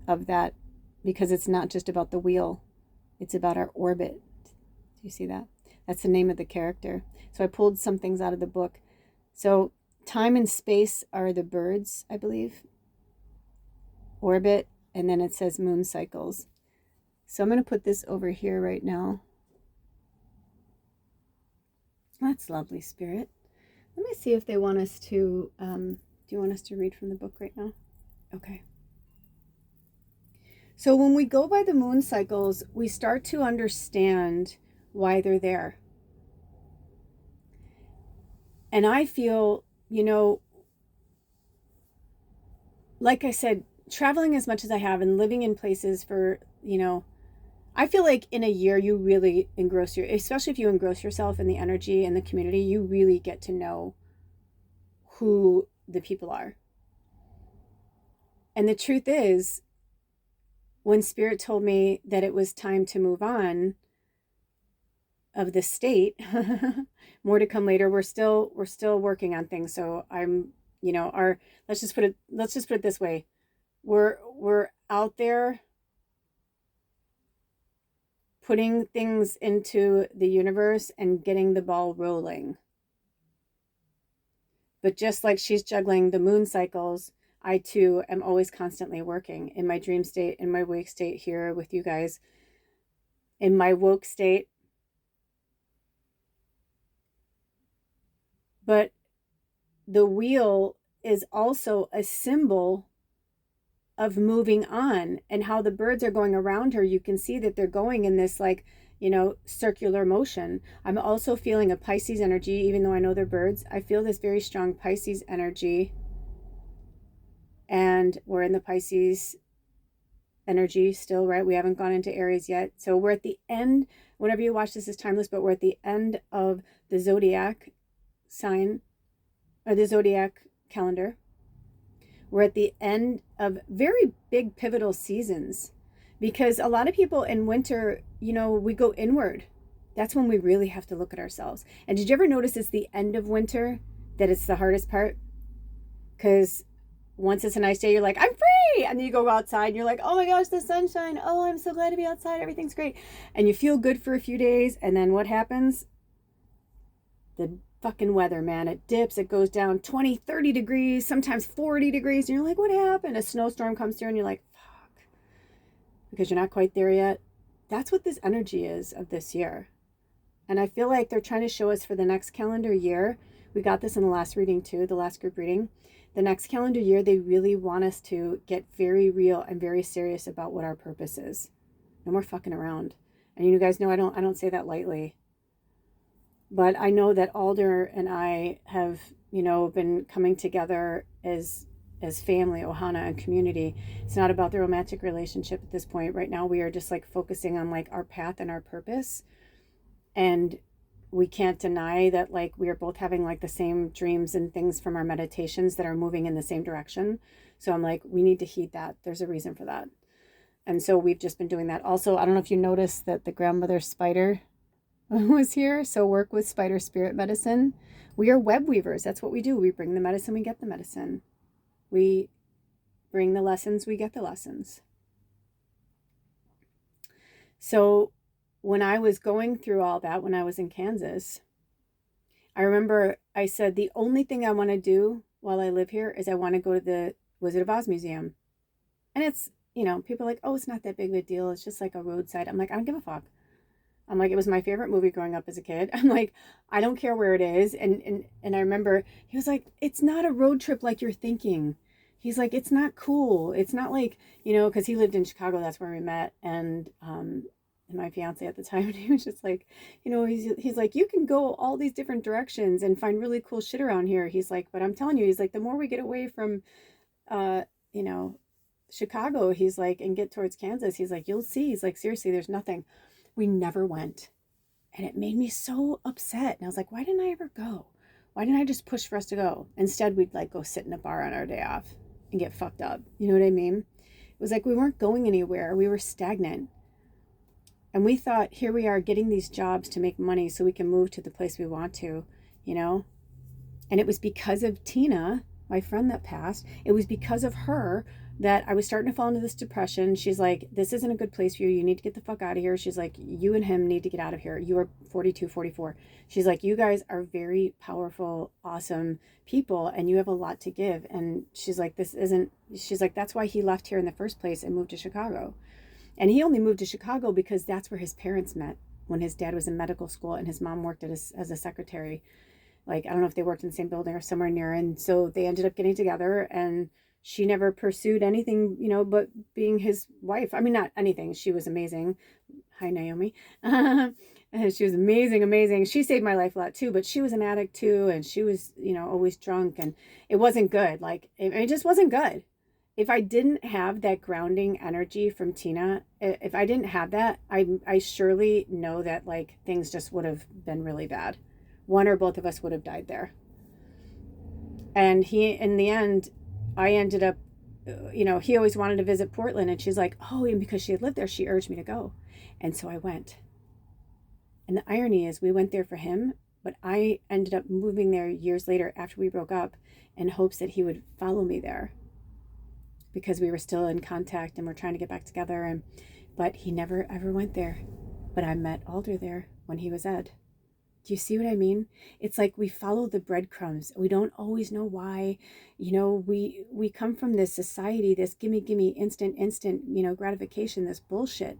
of that, because it's not just about the wheel, it's about our orbit. Do you see that? That's the name of the character. So I pulled some things out of the book. So time and space are the birds, I believe. Orbit, and then it says moon cycles. So I'm going to put this over here right now. That's lovely, Spirit. Let me see if they want us to, do you want us to read from the book right now? Okay. So when we go by the moon cycles, we start to understand why they're there. And I feel, like I said, traveling as much as I have and living in places for, I feel like in a year you really engross especially if you engross yourself in the energy and the community, you really get to know who the people are. And the truth is, when Spirit told me that it was time to move on of the state, more to come later. We're still working on things. So I'm, let's just put it this way. We're out there putting things into the universe and getting the ball rolling. But just like she's juggling the moon cycles, I too am always constantly working in my dream state, in my wake state here with you guys, in my woke state. But the wheel is also a symbol of moving on, and how the birds are going around her. You can see that they're going in this circular motion. I'm also feeling a Pisces energy, even though I know they're birds. I feel this very strong Pisces energy, and we're in the Pisces energy still, right? We haven't gone into Aries yet. So we're at the end, whenever you watch this is timeless, but we're at the end of the zodiac sign, or the zodiac calendar. We're at the end of very big pivotal seasons, because a lot of people in winter, we go inward. That's when we really have to look at ourselves. And did you ever notice it's the end of winter that it's the hardest part? Because once it's a nice day, you're like, I'm free. And then you go outside and you're like, oh my gosh, the sunshine. Oh, I'm so glad to be outside. Everything's great. And you feel good for a few days. And then what happens? The fucking weather, man. It dips. It goes down 20, 30 degrees, sometimes 40 degrees. And you're like, what happened? A snowstorm comes through and you're like, fuck. Because you're not quite there yet. That's what this energy is of this year. And I feel like they're trying to show us for the next calendar year. We got this in the last reading too, the last group reading. The next calendar year, they really want us to get very real and very serious about what our purpose is. No more fucking around. And you guys know I don't say that lightly. But I know that Alder and I have, been coming together as family, Ohana, and community. It's not about the romantic relationship at this point. Right now, we are just like focusing on like our path and our purpose. And we can't deny that like we are both having like the same dreams and things from our meditations that are moving in the same direction. So I'm like, we need to heed that. There's a reason for that. And so we've just been doing that. Also, I don't know if you noticed that the grandmother spider was here. So work with spider spirit medicine. We are web weavers. That's what we do. We bring the medicine, we get the medicine. We bring the lessons, we get the lessons. So when I was going through all that, when I was in Kansas, I remember I said, the only thing I want to do while I live here is I want to go to the Wizard of Oz Museum. And it's, people are like, oh, it's not that big of a deal. It's just like a roadside. I'm like, I don't give a fuck. I'm like, it was my favorite movie growing up as a kid. I'm like, I don't care where it is. And I remember he was like, it's not a road trip like you're thinking. He's like, it's not cool. It's not like, because he lived in Chicago. That's where we met. And my fiance at the time, and he was just like, he's like, you can go all these different directions and find really cool shit around here. He's like, but I'm telling you, he's like, the more we get away from, Chicago, he's like, and get towards Kansas, he's like, you'll see. He's like, seriously, there's nothing. We never went. And it made me so upset. And I was like, why didn't I ever go? Why didn't I just push for us to go? Instead, we'd like go sit in a bar on our day off and get fucked up. You know what I mean? It was like we weren't going anywhere. We were stagnant. And we thought, here we are getting these jobs to make money so we can move to the place we want to, And it was because of Tina, my friend that passed, it was because of her that I was starting to fall into this depression. She's like, this isn't a good place for you. You need to get the fuck out of here. She's like, you and him need to get out of here. You are 42, 44. She's like, you guys are very powerful, awesome people, and you have a lot to give. And she's like, she's like, that's why he left here in the first place and moved to Chicago. And he only moved to Chicago because that's where his parents met when his dad was in medical school and his mom worked as a secretary. Like, I don't know if they worked in the same building or somewhere near. And so they ended up getting together, and she never pursued anything, but being his wife. I mean, not anything. She was amazing. Hi, Naomi. She was amazing. She saved my life a lot too, but she was an addict too. And she was, always drunk, and it wasn't good. Like, it just wasn't good. If I didn't have that grounding energy from Tina, if I didn't have that, I surely know that like things just would have been really bad. One or both of us would have died there. And in the end, I ended up, he always wanted to visit Portland, and she's like, oh, and because she had lived there, she urged me to go. And so I went. And the irony is we went there for him, but I ended up moving there years later after we broke up in hopes that he would follow me there, because we were still in contact and we're trying to get back together. But he never ever went there. But I met Alder there when he was Ed. Do you see what I mean? It's like we follow the breadcrumbs. We don't always know why. We come from this society, this gimme, instant, gratification, this bullshit.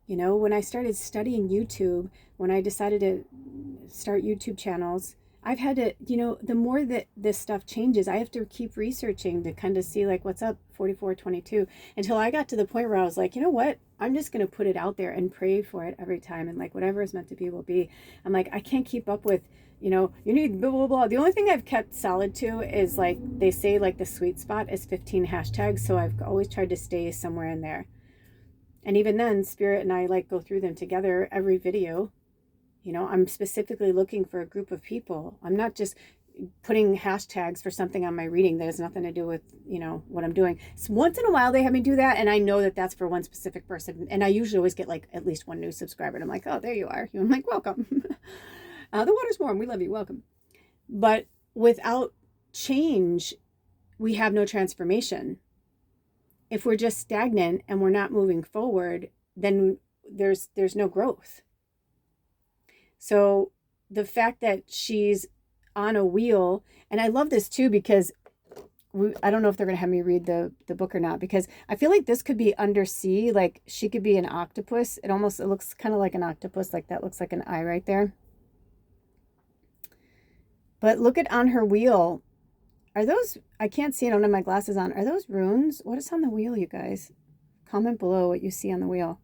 When I started studying YouTube, when I decided to start YouTube channels, I've had to, the more that this stuff changes, I have to keep researching to kind of see like what's up 4422 until I got to the point where I was like, you know what? I'm just going to put it out there and pray for it every time. And like, whatever is meant to be will be. I'm like, I can't keep up with, you need blah, blah, blah. The only thing I've kept solid to is like, they say like the sweet spot is 15 hashtags. So I've always tried to stay somewhere in there. And even then, Spirit and I like go through them together every video. You know, I'm specifically looking for a group of people. I'm not just putting hashtags for something on my reading that has nothing to do with, you know, what I'm doing. So once in a while they have me do that, and I know that that's for one specific person, and I usually always get like at least one new subscriber, and I'm like, oh, there you are. I'm like, welcome. The water's warm, we love you, welcome. But without change, we have no transformation. If we're just stagnant and we're not moving forward, then there's no growth. So the fact that she's on a wheel, and I love this too, because I don't know if they're going to have me read the book or not, because I feel like this could be undersea. Like she could be an octopus. It looks kind of like an octopus. Like that looks like an eye right there. But look at on her wheel. Are those, I can't see it, I don't have my glasses on. Are those runes? What is on the wheel, you guys? Comment below what you see on the wheel.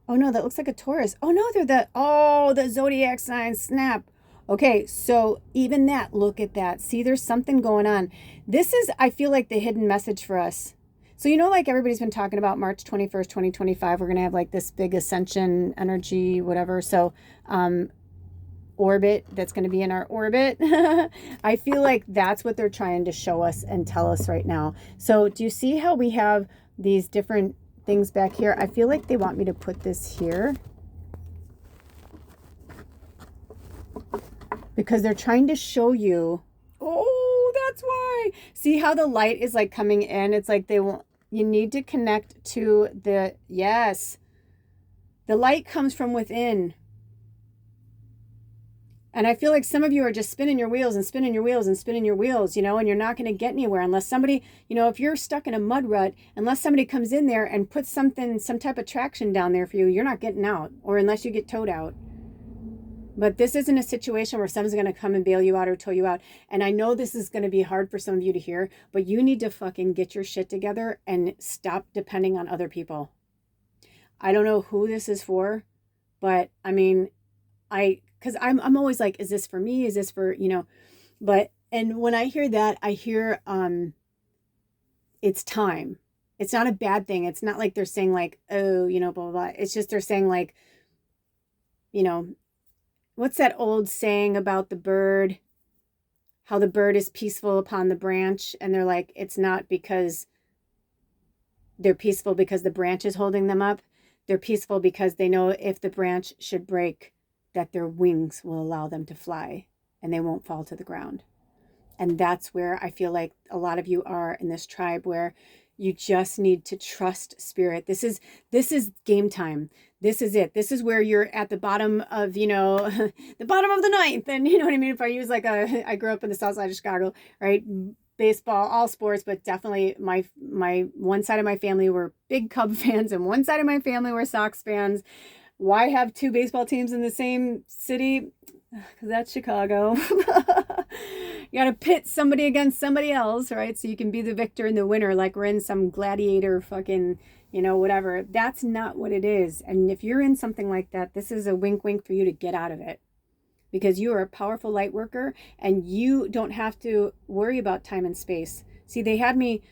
Oh no, that looks like a Taurus. Oh no, they're the zodiac signs, snap. Okay, so even that, look at that. See, there's something going on. This is, I feel like, the hidden message for us. So, you know, like everybody's been talking about March 21st, 2025, we're going to have like this big ascension energy, whatever. So, orbit, that's going to be in our orbit. I feel like that's what they're trying to show us and tell us right now. So, do you see how we have these different things back here? I feel like they want me to put this here, because they're trying to show you, oh, that's why. See how the light is like coming in? It's like you need to connect to yes. The light comes from within. And I feel like some of you are just spinning your wheels and spinning your wheels and spinning your wheels, you know, and you're not going to get anywhere unless somebody, you know, if you're stuck in a mud rut, unless somebody comes in there and puts some type of traction down there for you, you're not getting out, or unless you get towed out. But this isn't a situation where someone's going to come and bail you out or tow you out. And I know this is going to be hard for some of you to hear, but you need to fucking get your shit together and stop depending on other people. I don't know who this is for, but I mean, because I'm always like, is this for me? Is this for, you know, and when I hear that, I hear, it's time. It's not a bad thing. It's not like they're saying like, oh, you know, blah, blah, blah. It's just, they're saying like, you know, what's that old saying about the bird? How the bird is peaceful upon the branch. And they're like, it's not because they're peaceful because the branch is holding them up. They're peaceful because they know if the branch should break, that their wings will allow them to fly and they won't fall to the ground. And that's where I feel like a lot of you are in this tribe, where you just need to trust spirit. This is game time. This is it. This is where you're at the bottom of, you know, the bottom of the ninth. And you know what I mean? If I use like I grew up in the south side of Chicago, right? Baseball, all sports, but definitely my one side of my family were big Cub fans and one side of my family were Sox fans. Why have two baseball teams in the same city? Because that's Chicago. You got to pit somebody against somebody else, right? So you can be the victor and the winner, like we're in some gladiator fucking, you know, whatever. That's not what it is. And if you're in something like that, this is a wink, wink for you to get out of it. Because you are a powerful light worker and you don't have to worry about time and space. See, they had me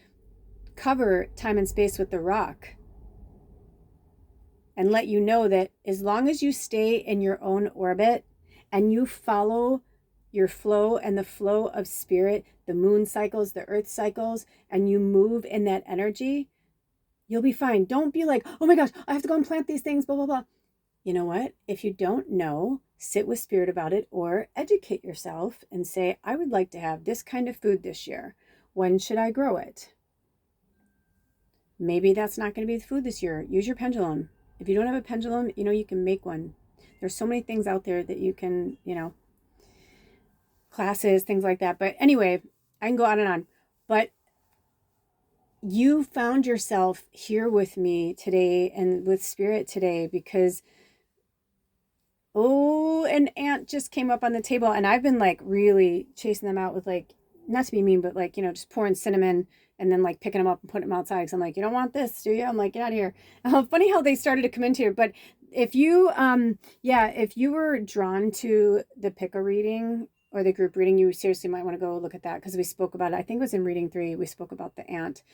cover time and space with the rock and let you know that as long as you stay in your own orbit and you follow your flow and the flow of spirit, the moon cycles, the earth cycles, and you move in that energy, you'll be fine. Don't be like, oh my gosh, I have to go and plant these things, blah, blah, blah. You know what? If you don't know, sit with spirit about it or educate yourself and say, I would like to have this kind of food this year. When should I grow it? Maybe that's not going to be the food this year. Use your pendulum. If you don't have a pendulum, you know, you can make one. There's so many things out there that you can, you know, classes, things like that. But anyway, I can go on and on. But you found yourself here with me today and with spirit today because, oh, an ant just came up on the table and I've been like really chasing them out with like, not to be mean, but like, you know, just pouring cinnamon and then like picking them up and putting them outside. Cause I'm like, you don't want this, do you? I'm like, get out of here. Funny how they started to come into here. But if you, if you were drawn to the picker reading or the group reading, you seriously might want to go look at that. Cause we spoke about it. I think it was in reading 3. We spoke about the ant.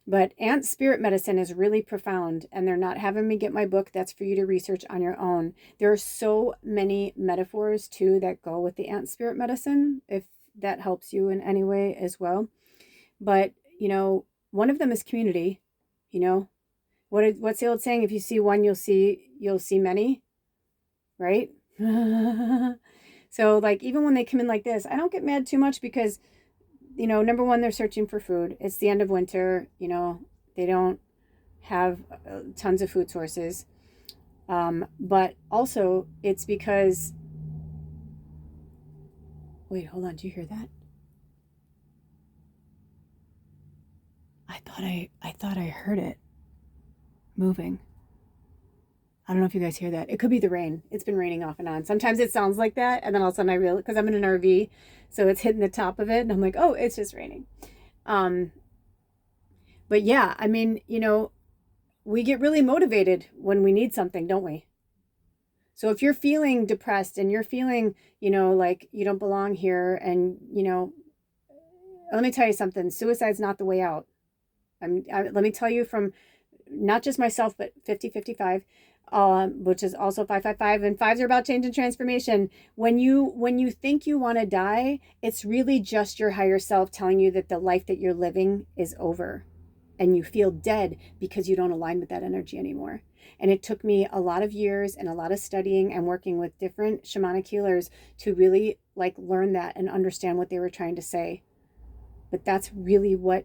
But ant spirit medicine is really profound, and they're not having me get my book. That's for you to research on your own. There are so many metaphors too that go with the ant spirit medicine, if that helps you in any way as well. But, one of them is community. What's the old saying? If you see one, you'll see many, right? So like, even when they come in like this, I don't get mad too much because, number one, they're searching for food. It's the end of winter. They don't have tons of food sources. But also it's because, wait, hold on. Do you hear that? I thought I heard it moving. I don't know if you guys hear that. It could be the rain. It's been raining off and on. Sometimes it sounds like that, and then all of a sudden I realize, because I'm in an RV, so it's hitting the top of it, and I'm like, oh, it's just raining. But yeah, I mean, we get really motivated when we need something, don't we? So if you're feeling depressed and you're feeling, like you don't belong here, and let me tell you something. Suicide's not the way out. Let me tell you from not just myself, but 50-55, which is also 5-5-5, and fives are about change and transformation. When you think you want to die, it's really just your higher self telling you that the life that you're living is over, and you feel dead because you don't align with that energy anymore. And it took me a lot of years and a lot of studying and working with different shamanic healers to really learn that and understand what they were trying to say. But that's really what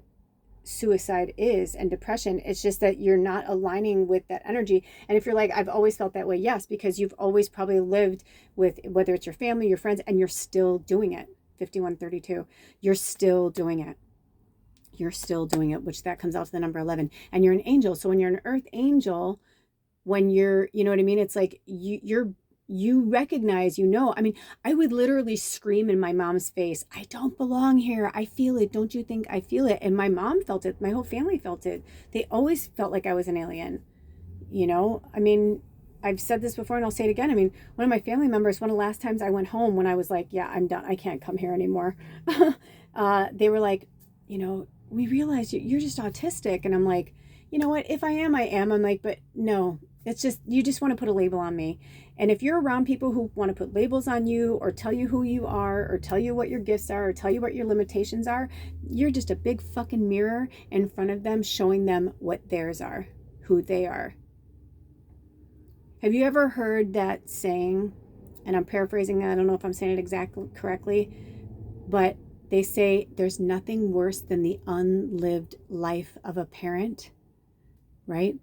suicide is, and depression. It's just that you're not aligning with that energy. And if you're like, I've always felt that way, yes, because you've always probably lived with, whether it's your family, your friends, and you're still doing it. 5132, you're still doing it. You're still doing it, which that comes out to the number 11. And you're an angel. So when you're an earth angel, when you're, you know what I mean? It's like you recognize, I mean, I would literally scream in my mom's face, I don't belong here. I feel it. Don't you think I feel it? And my mom felt it. My whole family felt it. They always felt like I was an alien. I mean, I've said this before and I'll say it again. I mean, one of my family members, one of the last times I went home when I was like, yeah, I'm done. I can't come here anymore. They were like, we realize you're just autistic. And I'm like, you know what? If I am, I am. I'm like, but no, it's just, you just want to put a label on me. And if you're around people who want to put labels on you or tell you who you are or tell you what your gifts are or tell you what your limitations are, you're just a big fucking mirror in front of them showing them what theirs are, who they are. Have you ever heard that saying? And I'm paraphrasing, I don't know if I'm saying it exactly correctly, but they say there's nothing worse than the unlived life of a parent, right?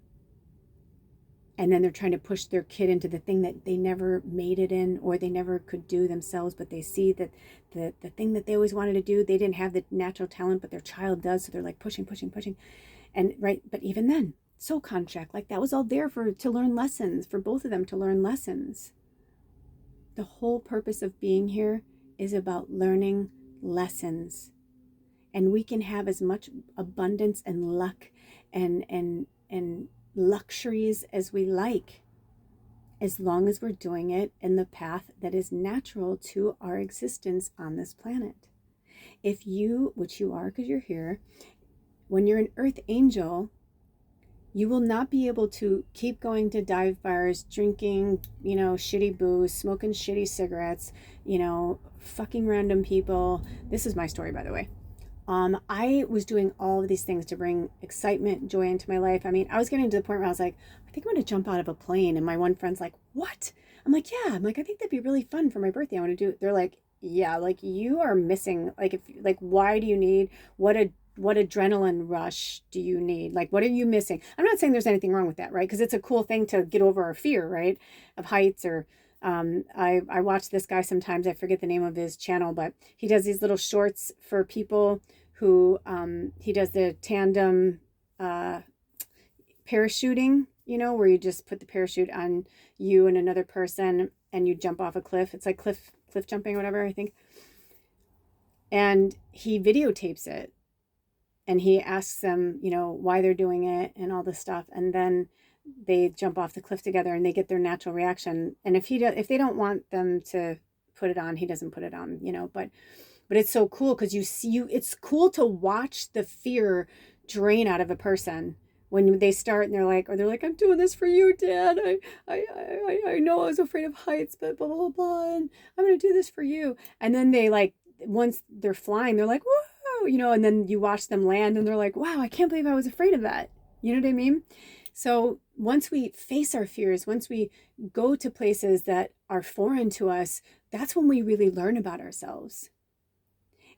And then they're trying to push their kid into the thing that they never made it in, or they never could do themselves, but they see that the thing that they always wanted to do, they didn't have the natural talent, but their child does. So they're like pushing. And right, but even then, soul contract, like that was all there to learn lessons, for both of them to learn lessons. The whole purpose of being here is about learning lessons. And we can have as much abundance and luck and luxuries as we like, as long as we're doing it in the path that is natural to our existence on this planet. If you, which you are because you're here, when you're an earth angel, you will not be able to keep going to dive bars, drinking, shitty booze, smoking shitty cigarettes, fucking random people. This is my story, by the way. I was doing all of these things to bring excitement, joy into my life. I mean, I was getting to the point where I was like, I think I'm going to jump out of a plane. And my one friend's like, what? I'm like, yeah. I'm like, I think that'd be really fun for my birthday. I want to do it. They're like, yeah, like you are missing, why do you need, what adrenaline rush do you need? Like, what are you missing? I'm not saying there's anything wrong with that, right? Because it's a cool thing to get over our fear, right? Of heights or, I watch this guy sometimes. I forget the name of his channel, but he does these little shorts for people who, he does the tandem, parachuting, where you just put the parachute on you and another person and you jump off a cliff. It's like cliff jumping or whatever, I think. And he videotapes it. And he asks them, why they're doing it and all this stuff. And then they jump off the cliff together and they get their natural reaction. And if they don't want them to put it on, he doesn't put it on, but it's so cool because it's cool to watch the fear drain out of a person when they start and they're like, I'm doing this for you, Dad. I know I was afraid of heights, but blah, blah, blah, and I'm going to do this for you. And then they like, once they're flying, they're like, whoa, and then you watch them land and they're like, wow, I can't believe I was afraid of that. You know what I mean? So once we face our fears, once we go to places that are foreign to us, that's when we really learn about ourselves.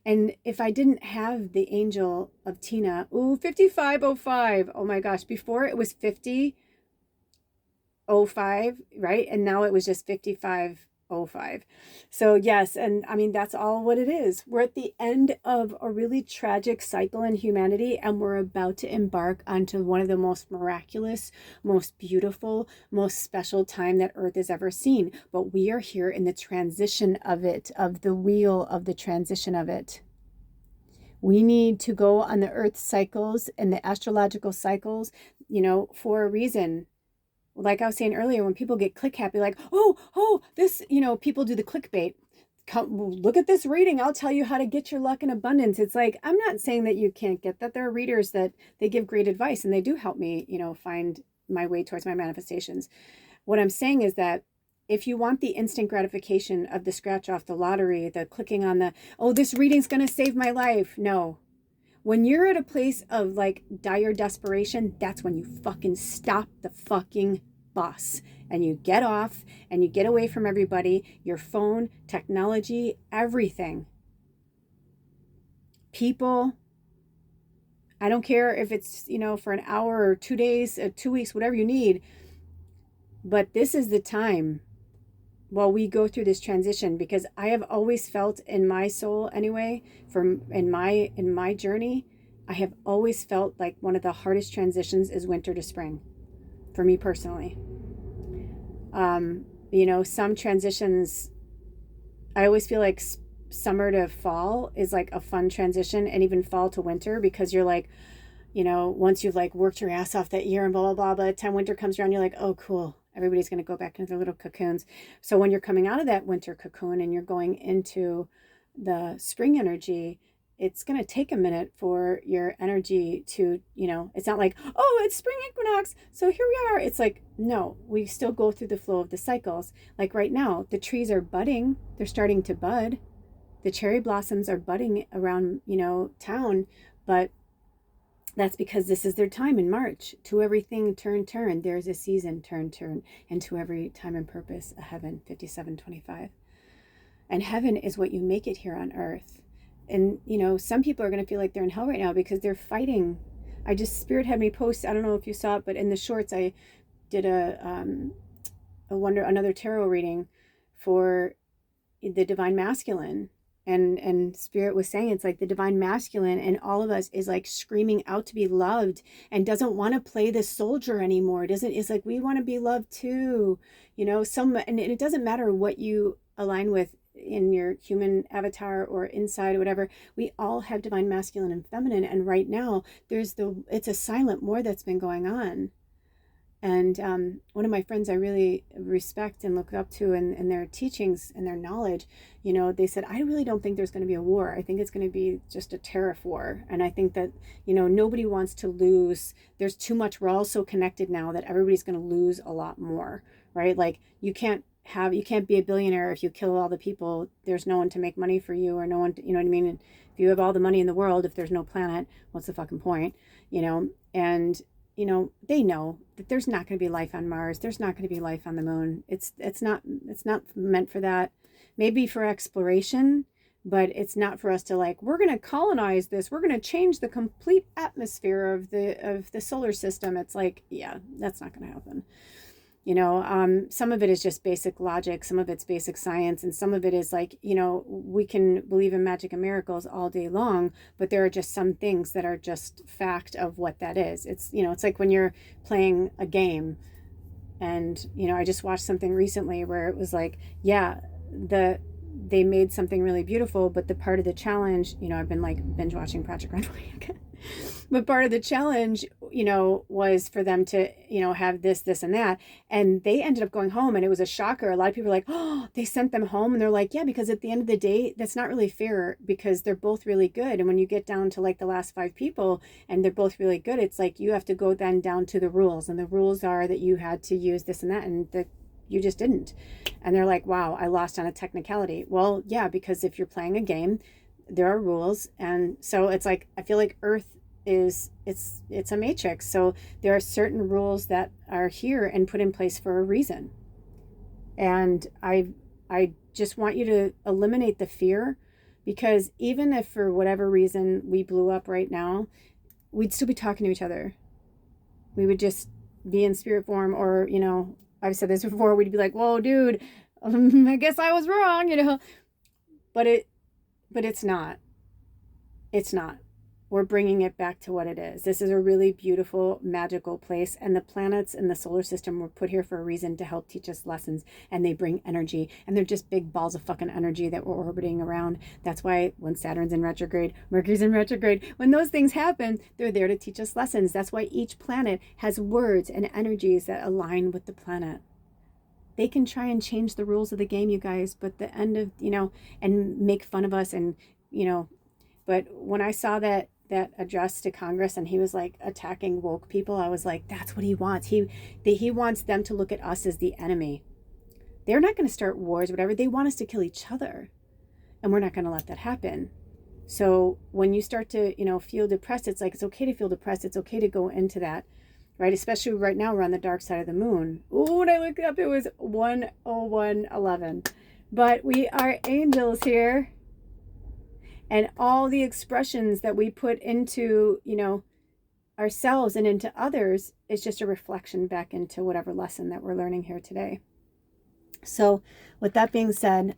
And if I didn't have the angel of Tina, 5505. Oh my gosh, before it was 5005, right? And now it was just 5505. So yes, and I mean, that's all what it is. We're at the end of a really tragic cycle in humanity, and we're about to embark onto one of the most miraculous, most beautiful, most special time that Earth has ever seen. But we are here in the transition of it, of the wheel of the transition of it. We need to go on the Earth cycles and the astrological cycles, for a reason. Like I was saying earlier, when people get click happy, like, this, people do the clickbait. Look at this reading. I'll tell you how to get your luck and abundance. It's like, I'm not saying that you can't get that. There are readers that they give great advice and they do help me, find my way towards my manifestations. What I'm saying is that if you want the instant gratification of the scratch off the lottery, the clicking on the, this reading's going to save my life. No. When you're at a place of like dire desperation, that's when you fucking stop the fucking bus and you get off and you get away from everybody, your phone, technology, everything. People, I don't care if it's, for an hour or 2 days, 2 weeks, whatever you need, but this is the time while we go through this transition, because I have always felt in my soul anyway, in my journey, I have always felt like one of the hardest transitions is winter to spring for me personally. Some transitions, I always feel like summer to fall is like a fun transition, and even fall to winter, because you're like, once you've like worked your ass off that year and blah, blah, blah, by the time winter comes around, you're like, oh, cool. Everybody's going to go back into their little cocoons. So when you're coming out of that winter cocoon and you're going into the spring energy, it's going to take a minute for your energy to, it's not like, it's spring equinox, so here we are. It's like, no, we still go through the flow of the cycles. Like right now, the trees are budding. They're starting to bud. The cherry blossoms are budding around, town, but that's because this is their time in March. To everything, turn. There's a season, turn. And to every time and purpose, a heaven, 5725. And heaven is what you make it here on earth. And, some people are going to feel like they're in hell right now because they're fighting. Spirit had me post, I don't know if you saw it, but in the shorts, I did another tarot reading for the divine masculine. And Spirit was saying it's like the divine masculine and all of us is like screaming out to be loved and doesn't want to play the soldier anymore. It's like, we want to be loved too, and it doesn't matter what you align with in your human avatar or inside or whatever. We all have divine masculine and feminine, and right now it's a silent war that's been going on. And one of my friends I really respect and look up to in their teachings and their knowledge, they said, I really don't think there's going to be a war. I think it's going to be just a tariff war. And I think that, nobody wants to lose. There's too much. We're all so connected now that everybody's going to lose a lot more, right? Like you can't be a billionaire if you kill all the people. There's no one to make money for you, or no one to, you know what I mean? And if you have all the money in the world, if there's no planet, what's the fucking point? And they know that there's not going to be life on Mars. There's not going to be life on the moon. It's not meant for that. Maybe for exploration, but it's not for us to like, we're going to colonize this. We're going to change the complete atmosphere of the solar system. It's like, yeah, that's not going to happen. Some of it is just basic logic, some of it's basic science, and some of it is like, we can believe in magic and miracles all day long, but there are just some things that are just fact of what that is. It's, it's like when you're playing a game and, I just watched something recently where it was like, yeah, they made something really beautiful, but the part of the challenge, I've been like binge watching Project Runway again. But part of the challenge, was for them to, have this and that. And they ended up going home, and it was a shocker. A lot of people were like, oh, they sent them home. And they're like, yeah, because at the end of the day, that's not really fair, because they're both really good. And when you get down to like the last 5 people and they're both really good, it's like you have to go then down to the rules. And the rules are that you had to use this and that, and you just didn't. And they're like, wow, I lost on a technicality. Well, yeah, because if you're playing a game, there are rules. And so it's like, I feel like Earth it's a matrix. So there are certain rules that are here and put in place for a reason. And I just want you to eliminate the fear, because even if for whatever reason we blew up right now, we'd still be talking to each other. We would just be in spirit form, or, I've said this before, we'd be like, whoa, dude, I guess I was wrong, but it's not. It's not. We're bringing it back to what it is. This is a really beautiful, magical place. And the planets in the solar system were put here for a reason, to help teach us lessons. And they bring energy. And they're just big balls of fucking energy that we're orbiting around. That's why when Saturn's in retrograde, Mercury's in retrograde, when those things happen, they're there to teach us lessons. That's why each planet has words and energies that align with the planet. They can try and change the rules of the game, you guys, but the end of, and make fun of us and, but when I saw that address to Congress and he was like attacking woke people, I was like, that's what he wants. He wants them to look at us as the enemy. They're not going to start wars, whatever. They want us to kill each other. And we're not going to let that happen. So when you start to, feel depressed, it's like, it's okay to feel depressed. It's okay to go into that, right? Especially right now, we're on the dark side of the moon. Oh, when I looked up, it was 101:11. But we are angels here. And all the expressions that we put into, ourselves and into others is just a reflection back into whatever lesson that we're learning here today. So with that being said,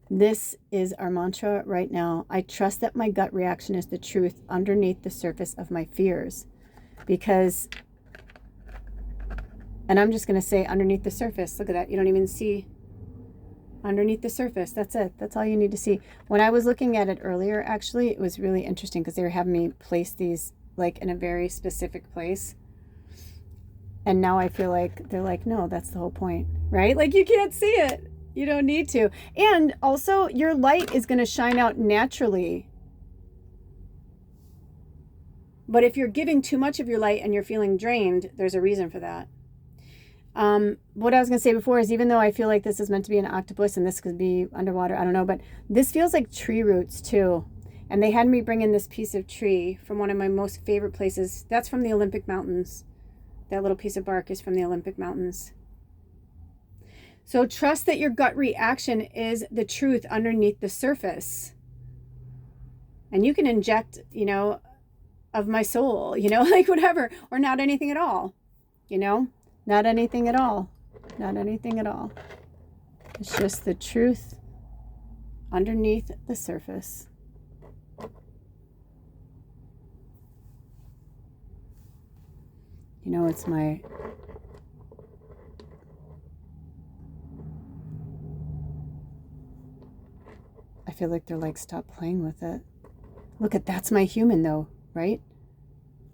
this is our mantra right now. I trust that my gut reaction is the truth underneath the surface of my fears. Because, and I'm just going to say underneath the surface, look at that. You don't even see underneath the surface. That's it. That's all you need to see. When I was looking at it earlier, actually, it was really interesting because they were having me place these like in a very specific place. And now I feel like they're like, no, that's the whole point, right? Like you can't see it. You don't need to. And also your light is going to shine out naturally. But if you're giving too much of your light and you're feeling drained, there's a reason for that. What I was going to say before is, even though I feel like this is meant to be an octopus and this could be underwater, I don't know, but this feels like tree roots too. And they had me bring in this piece of tree from one of my most favorite places. That's from the Olympic Mountains. That little piece of bark is from the Olympic Mountains. So trust that your gut reaction is the truth underneath the surface. And you can inject, of my soul, like whatever, or not anything at all, Not anything at all. Not anything at all. It's just the truth underneath the surface. It's my... I feel like they're like, stop playing with it. Look at, that's my human though, right?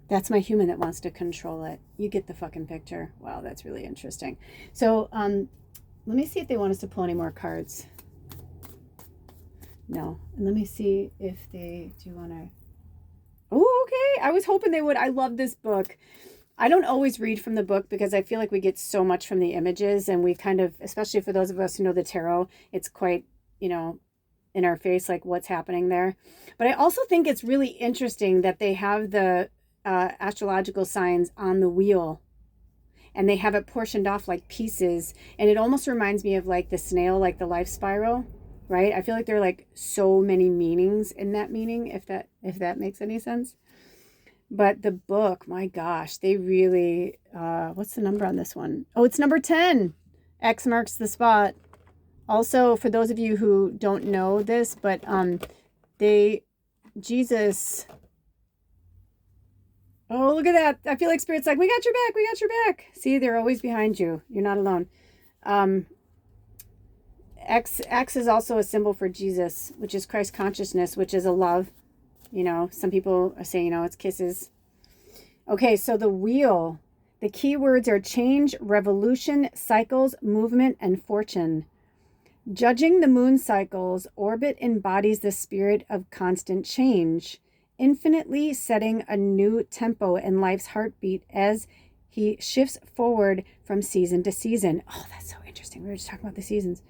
That's my human that wants to control it. You get the fucking picture. Wow, that's really interesting. So let me see if they want us to pull any more cards. No. And let me see if they do want to... Oh, okay. I was hoping they would. I love this book. I don't always read from the book because I feel like we get so much from the images, and we kind of, especially for those of us who know the tarot, it's quite, in our face, like what's happening there. But I also think it's really interesting that they have the astrological signs on the wheel, and they have it portioned off like pieces, and it almost reminds me of like the snail, like the life spiral, right? I feel like there are like so many meanings in that meaning, if that makes any sense. But the book, my gosh, they really what's the number on this one? Oh, it's number 10. X marks the spot. Also, for those of you who don't know this, but Jesus... Oh, look at that. I feel like Spirit's like, we got your back. We got your back. See, they're always behind you. You're not alone. X is also a symbol for Jesus, which is Christ consciousness, which is a love. Some people are saying, it's kisses. Okay, so the wheel. The key words are change, revolution, cycles, movement, and fortune. Judging the moon cycles, orbit embodies the spirit of constant change, infinitely setting a new tempo in life's heartbeat as he shifts forward from season to season. Oh, that's so interesting. We were just talking about the seasons.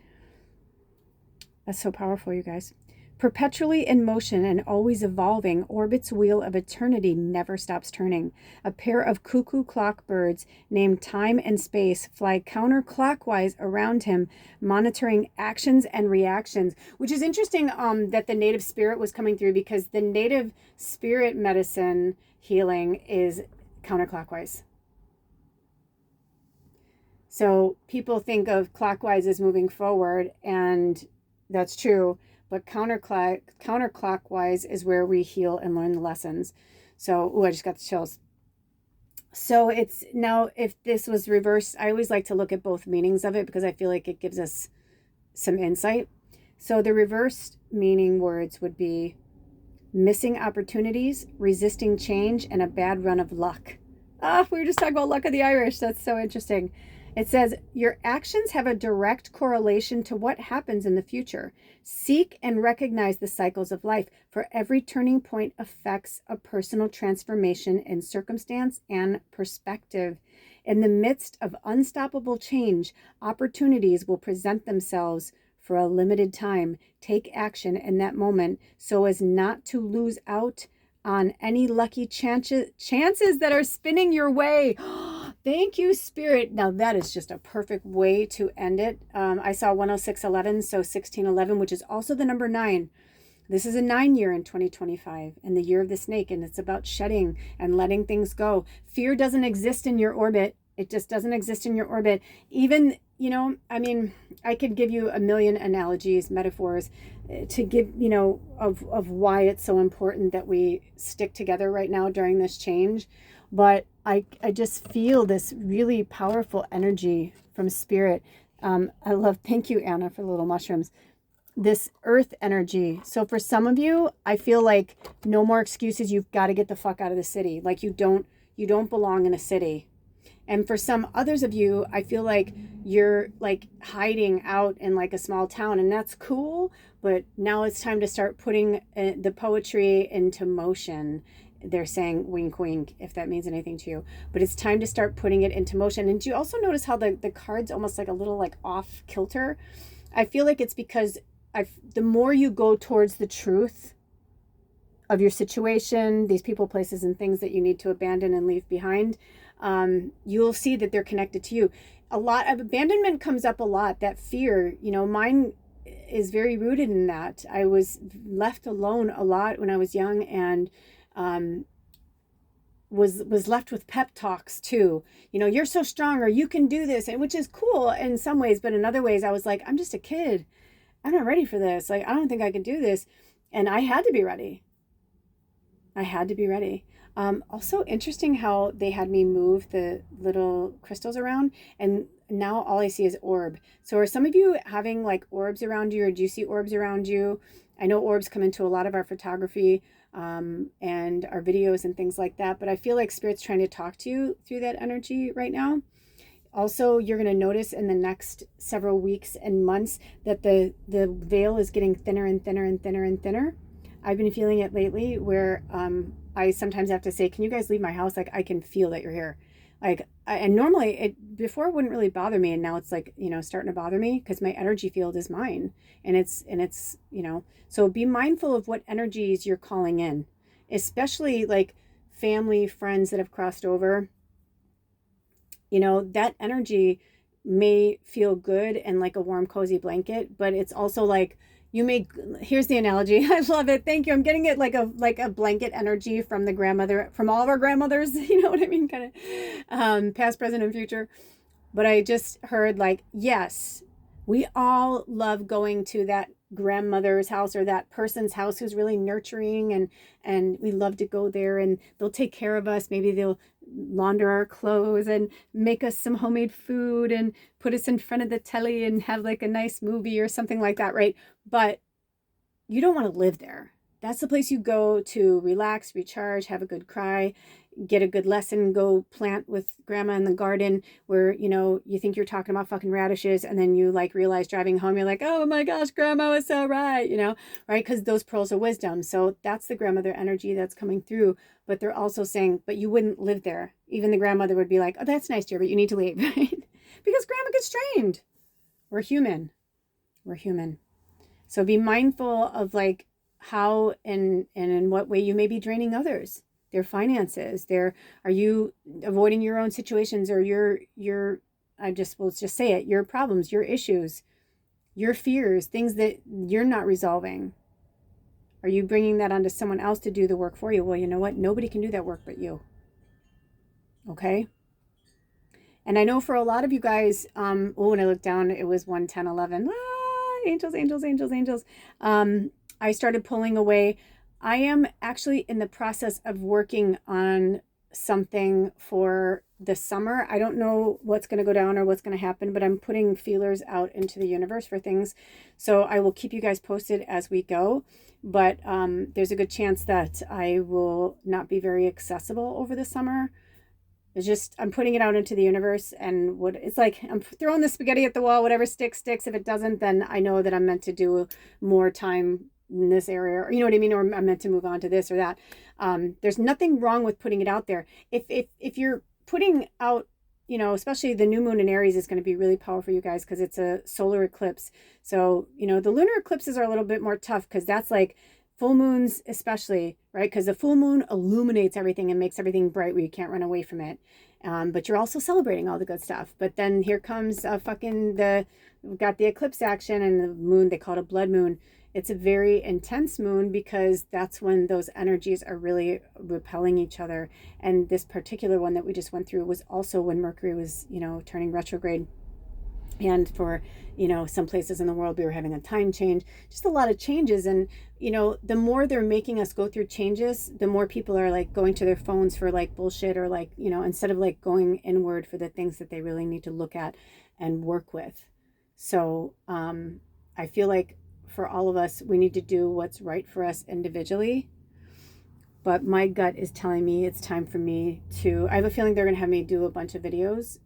That's so powerful, you guys. Perpetually in motion and always evolving, Orbit's wheel of eternity never stops turning. A pair of cuckoo clock birds named Time and Space fly counterclockwise around him, monitoring actions and reactions, which is interesting that the native spirit was coming through, because the native spirit medicine healing is counterclockwise. So people think of clockwise as moving forward, and that's true. But counterclockwise is where we heal and learn the lessons. So, I just got the chills. So it's now, if this was reversed, I always like to look at both meanings of it because I feel like it gives us some insight. So the reversed meaning words would be missing opportunities, resisting change, and a bad run of luck. We were just talking about luck of the Irish. That's so interesting. It says, your actions have a direct correlation to what happens in the future. Seek and recognize the cycles of life, for every turning point affects a personal transformation in circumstance and perspective. In the midst of unstoppable change, opportunities will present themselves for a limited time. Take action in that moment so as not to lose out on any lucky chances that are spinning your way. Thank you, Spirit. Now that is just a perfect way to end it. I saw 106.11, so 1611, which is also the number 9. This is a 9 year in 2025 and the year of the snake, and it's about shedding and letting things go. Fear doesn't exist in your orbit. It just doesn't exist in your orbit. Even, I could give you a million analogies, metaphors to give, of why it's so important that we stick together right now during this change. But I just feel this really powerful energy from Spirit. Thank you, Anna, for the little mushrooms. This earth energy. So for some of you, I feel like no more excuses. You've got to get the fuck out of the city. Like you don't belong in a city. And for some others of you, I feel like you're like hiding out in like a small town, and that's cool. But now it's time to start putting the poetry into motion. They're saying wink, wink, if that means anything to you. But it's time to start putting it into motion. And do you also notice how the card's almost like a little like off kilter? I feel like it's because the more you go towards the truth of your situation, these people, places, and things that you need to abandon and leave behind, you'll see that they're connected to you. A lot of abandonment comes up a lot. That fear, mine is very rooted in that. I was left alone a lot when I was young, and was left with pep talks too. You're so strong, or you can do this, and which is cool in some ways, but in other ways I was like, I'm just a kid. I'm not ready for this. Like, I don't think I can do this. And I had to be ready. Also interesting how they had me move the little crystals around, and now all I see is orb. So are some of you having like orbs around you, or do you see orbs around you? I know orbs come into a lot of our photography and our videos and things like that, but I feel like Spirit's trying to talk to you through that energy right now. Also, you're going to notice in the next several weeks and months that the veil is getting thinner and thinner and thinner and thinner. I've been feeling it lately where I sometimes have to say, can you guys leave my house? Like, I can feel that you're here. And normally it before it wouldn't really bother me, and now it's like, starting to bother me because my energy field is mine, and it's so be mindful of what energies you're calling in, especially like family, friends that have crossed over. That energy may feel good and like a warm, cozy blanket, but it's also like here's the analogy. I love it. Thank you. I'm getting it like a blanket energy from the grandmother, from all of our grandmothers, you know what I mean? Kind of past, present, and future. But I just heard like, yes, we all love going to that grandmother's house or that person's house who's really nurturing, and we love to go there, and they'll take care of us. Maybe they'll launder our clothes and make us some homemade food and put us in front of the telly and have like a nice movie or something like that, right? But you don't want to live there. That's the place you go to relax, recharge, have a good cry, get a good lesson, go plant with grandma in the garden where, you know, you think you're talking about fucking radishes and then you like realize driving home, you're like, oh my gosh, grandma was so right, you know, right? Because those pearls of wisdom. So that's the grandmother energy that's coming through. But they're also saying, but you wouldn't live there. Even the grandmother would be like, oh, that's nice, dear, but you need to leave, right? Because grandma gets drained. We're human. We're human. So be mindful of like how and in what way you may be draining others, their finances, are you avoiding your own situations or your let's just say it, your problems, your issues, your fears, things that you're not resolving. Are you bringing that onto someone else to do the work for you? Well, you know what? Nobody can do that work but you. Okay? And I know for a lot of you guys, when I looked down, it was 1, 10, 11. Angels, angels, angels, angels. I started pulling away. I am actually in the process of working on something for the summer. I don't know what's going to go down or what's going to happen, but I'm putting feelers out into the universe for things. So I will keep you guys posted as we go. But there's a good chance that I will not be very accessible over the summer. It's just, I'm putting it out into the universe, and what it's like, I'm throwing the spaghetti at the wall, whatever sticks, sticks. If it doesn't, then I know that I'm meant to do more time in this area, or you know what I mean, or I'm meant to move on to this or that. There's nothing wrong with putting it out there. If you're putting out, you know, especially the new moon in Aries is going to be really powerful for you guys because it's a solar eclipse. So, you know, the lunar eclipses are a little bit more tough because that's like full moons especially, right? Because the full moon illuminates everything and makes everything bright where you can't run away from it. But you're also celebrating all the good stuff. But then here comes we've got the eclipse action and the moon, they call it a blood moon. It's a very intense moon because that's when those energies are really repelling each other. And this particular one that we just went through was also when Mercury was, you know, turning retrograde. And for, you know, some places in the world, we were having a time change, just a lot of changes. And, you know, the more they're making us go through changes, the more people are like going to their phones for like bullshit or like, you know, instead of like going inward for the things that they really need to look at and work with. So I feel like for all of us, we need to do what's right for us individually. But my gut is telling me it's time for me I have a feeling they're going to have me do a bunch of videos,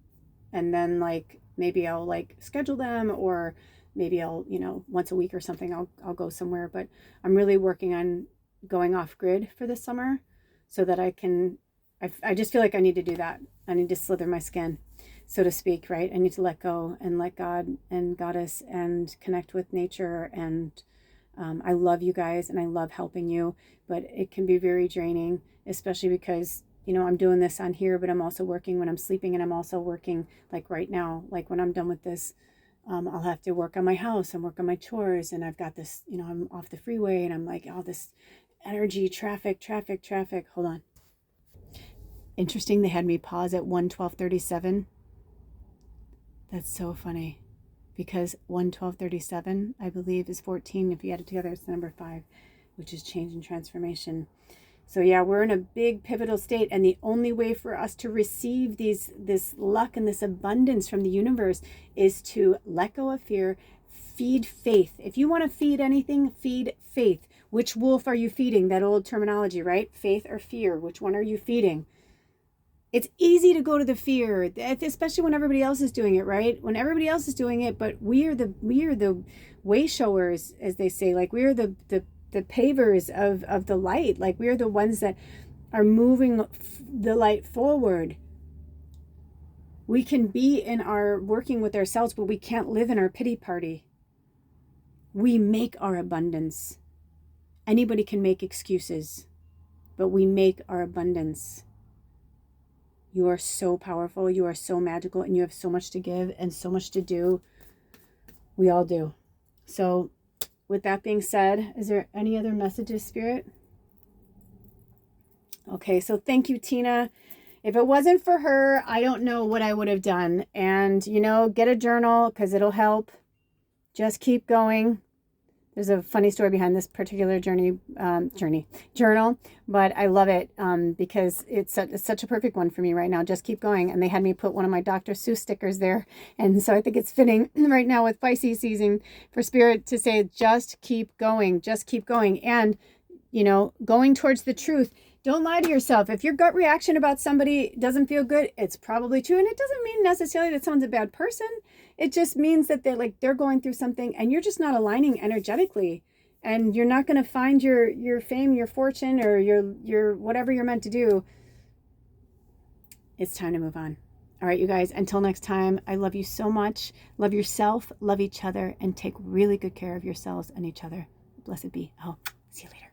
and then like maybe I'll like schedule them, or maybe I'll, you know, once a week or something, I'll go somewhere. But I'm really working on going off grid for the summer so that I just feel like I need to do that. I need to slither my skin, so to speak, right? I need to let go and let God and Goddess and connect with nature. And I love you guys and I love helping you, but it can be very draining, especially because, you know, I'm doing this on here, but I'm also working when I'm sleeping, and I'm also working like right now, like when I'm done with this, I'll have to work on my house and work on my chores. And I've got this, you know, I'm off the freeway and I'm like, all this energy, traffic. Hold on. Interesting. They had me pause at 1:12:37. That's so funny because 1:12:37, I believe, is 14. If you add it together, it's the number 5, which is change and transformation. So yeah, we're in a big pivotal state, and the only way for us to receive this luck and this abundance from the universe is to let go of fear, feed faith. If you want to feed anything, feed faith. Which wolf are you feeding? That old terminology, right? Faith or fear? Which one are you feeding? It's easy to go to the fear, especially when everybody else is doing it, right? When everybody else is doing it, but we are the way showers, as they say. Like we are the pavers of the light. Like we are the ones that are moving the light forward. We can be in our working with ourselves, but we can't live in our pity party. We make our abundance. Anybody can make excuses, but we make our abundance. You are so powerful. You are so magical, and you have so much to give and so much to do. We all do. So with that being said, is there any other messages, Spirit? Okay, so thank you, Tina. If it wasn't for her, I don't know what I would have done. And, you know, get a journal because it'll help. Just keep going. There's a funny story behind this particular journal, but I love it because it's such a perfect one for me right now. Just keep going. And they had me put one of my Dr. Seuss stickers there. And so I think it's fitting right now with Pisces season for Spirit to say, just keep going, just keep going. And, you know, going towards the truth. Don't lie to yourself. If your gut reaction about somebody doesn't feel good, it's probably true. And it doesn't mean necessarily that someone's a bad person. It just means that they're going through something and you're just not aligning energetically. And you're not going to find your fame, your fortune, or your whatever you're meant to do. It's time to move on. All right, you guys, until next time, I love you so much. Love yourself, love each other, and take really good care of yourselves and each other. Blessed be. Oh, see you later.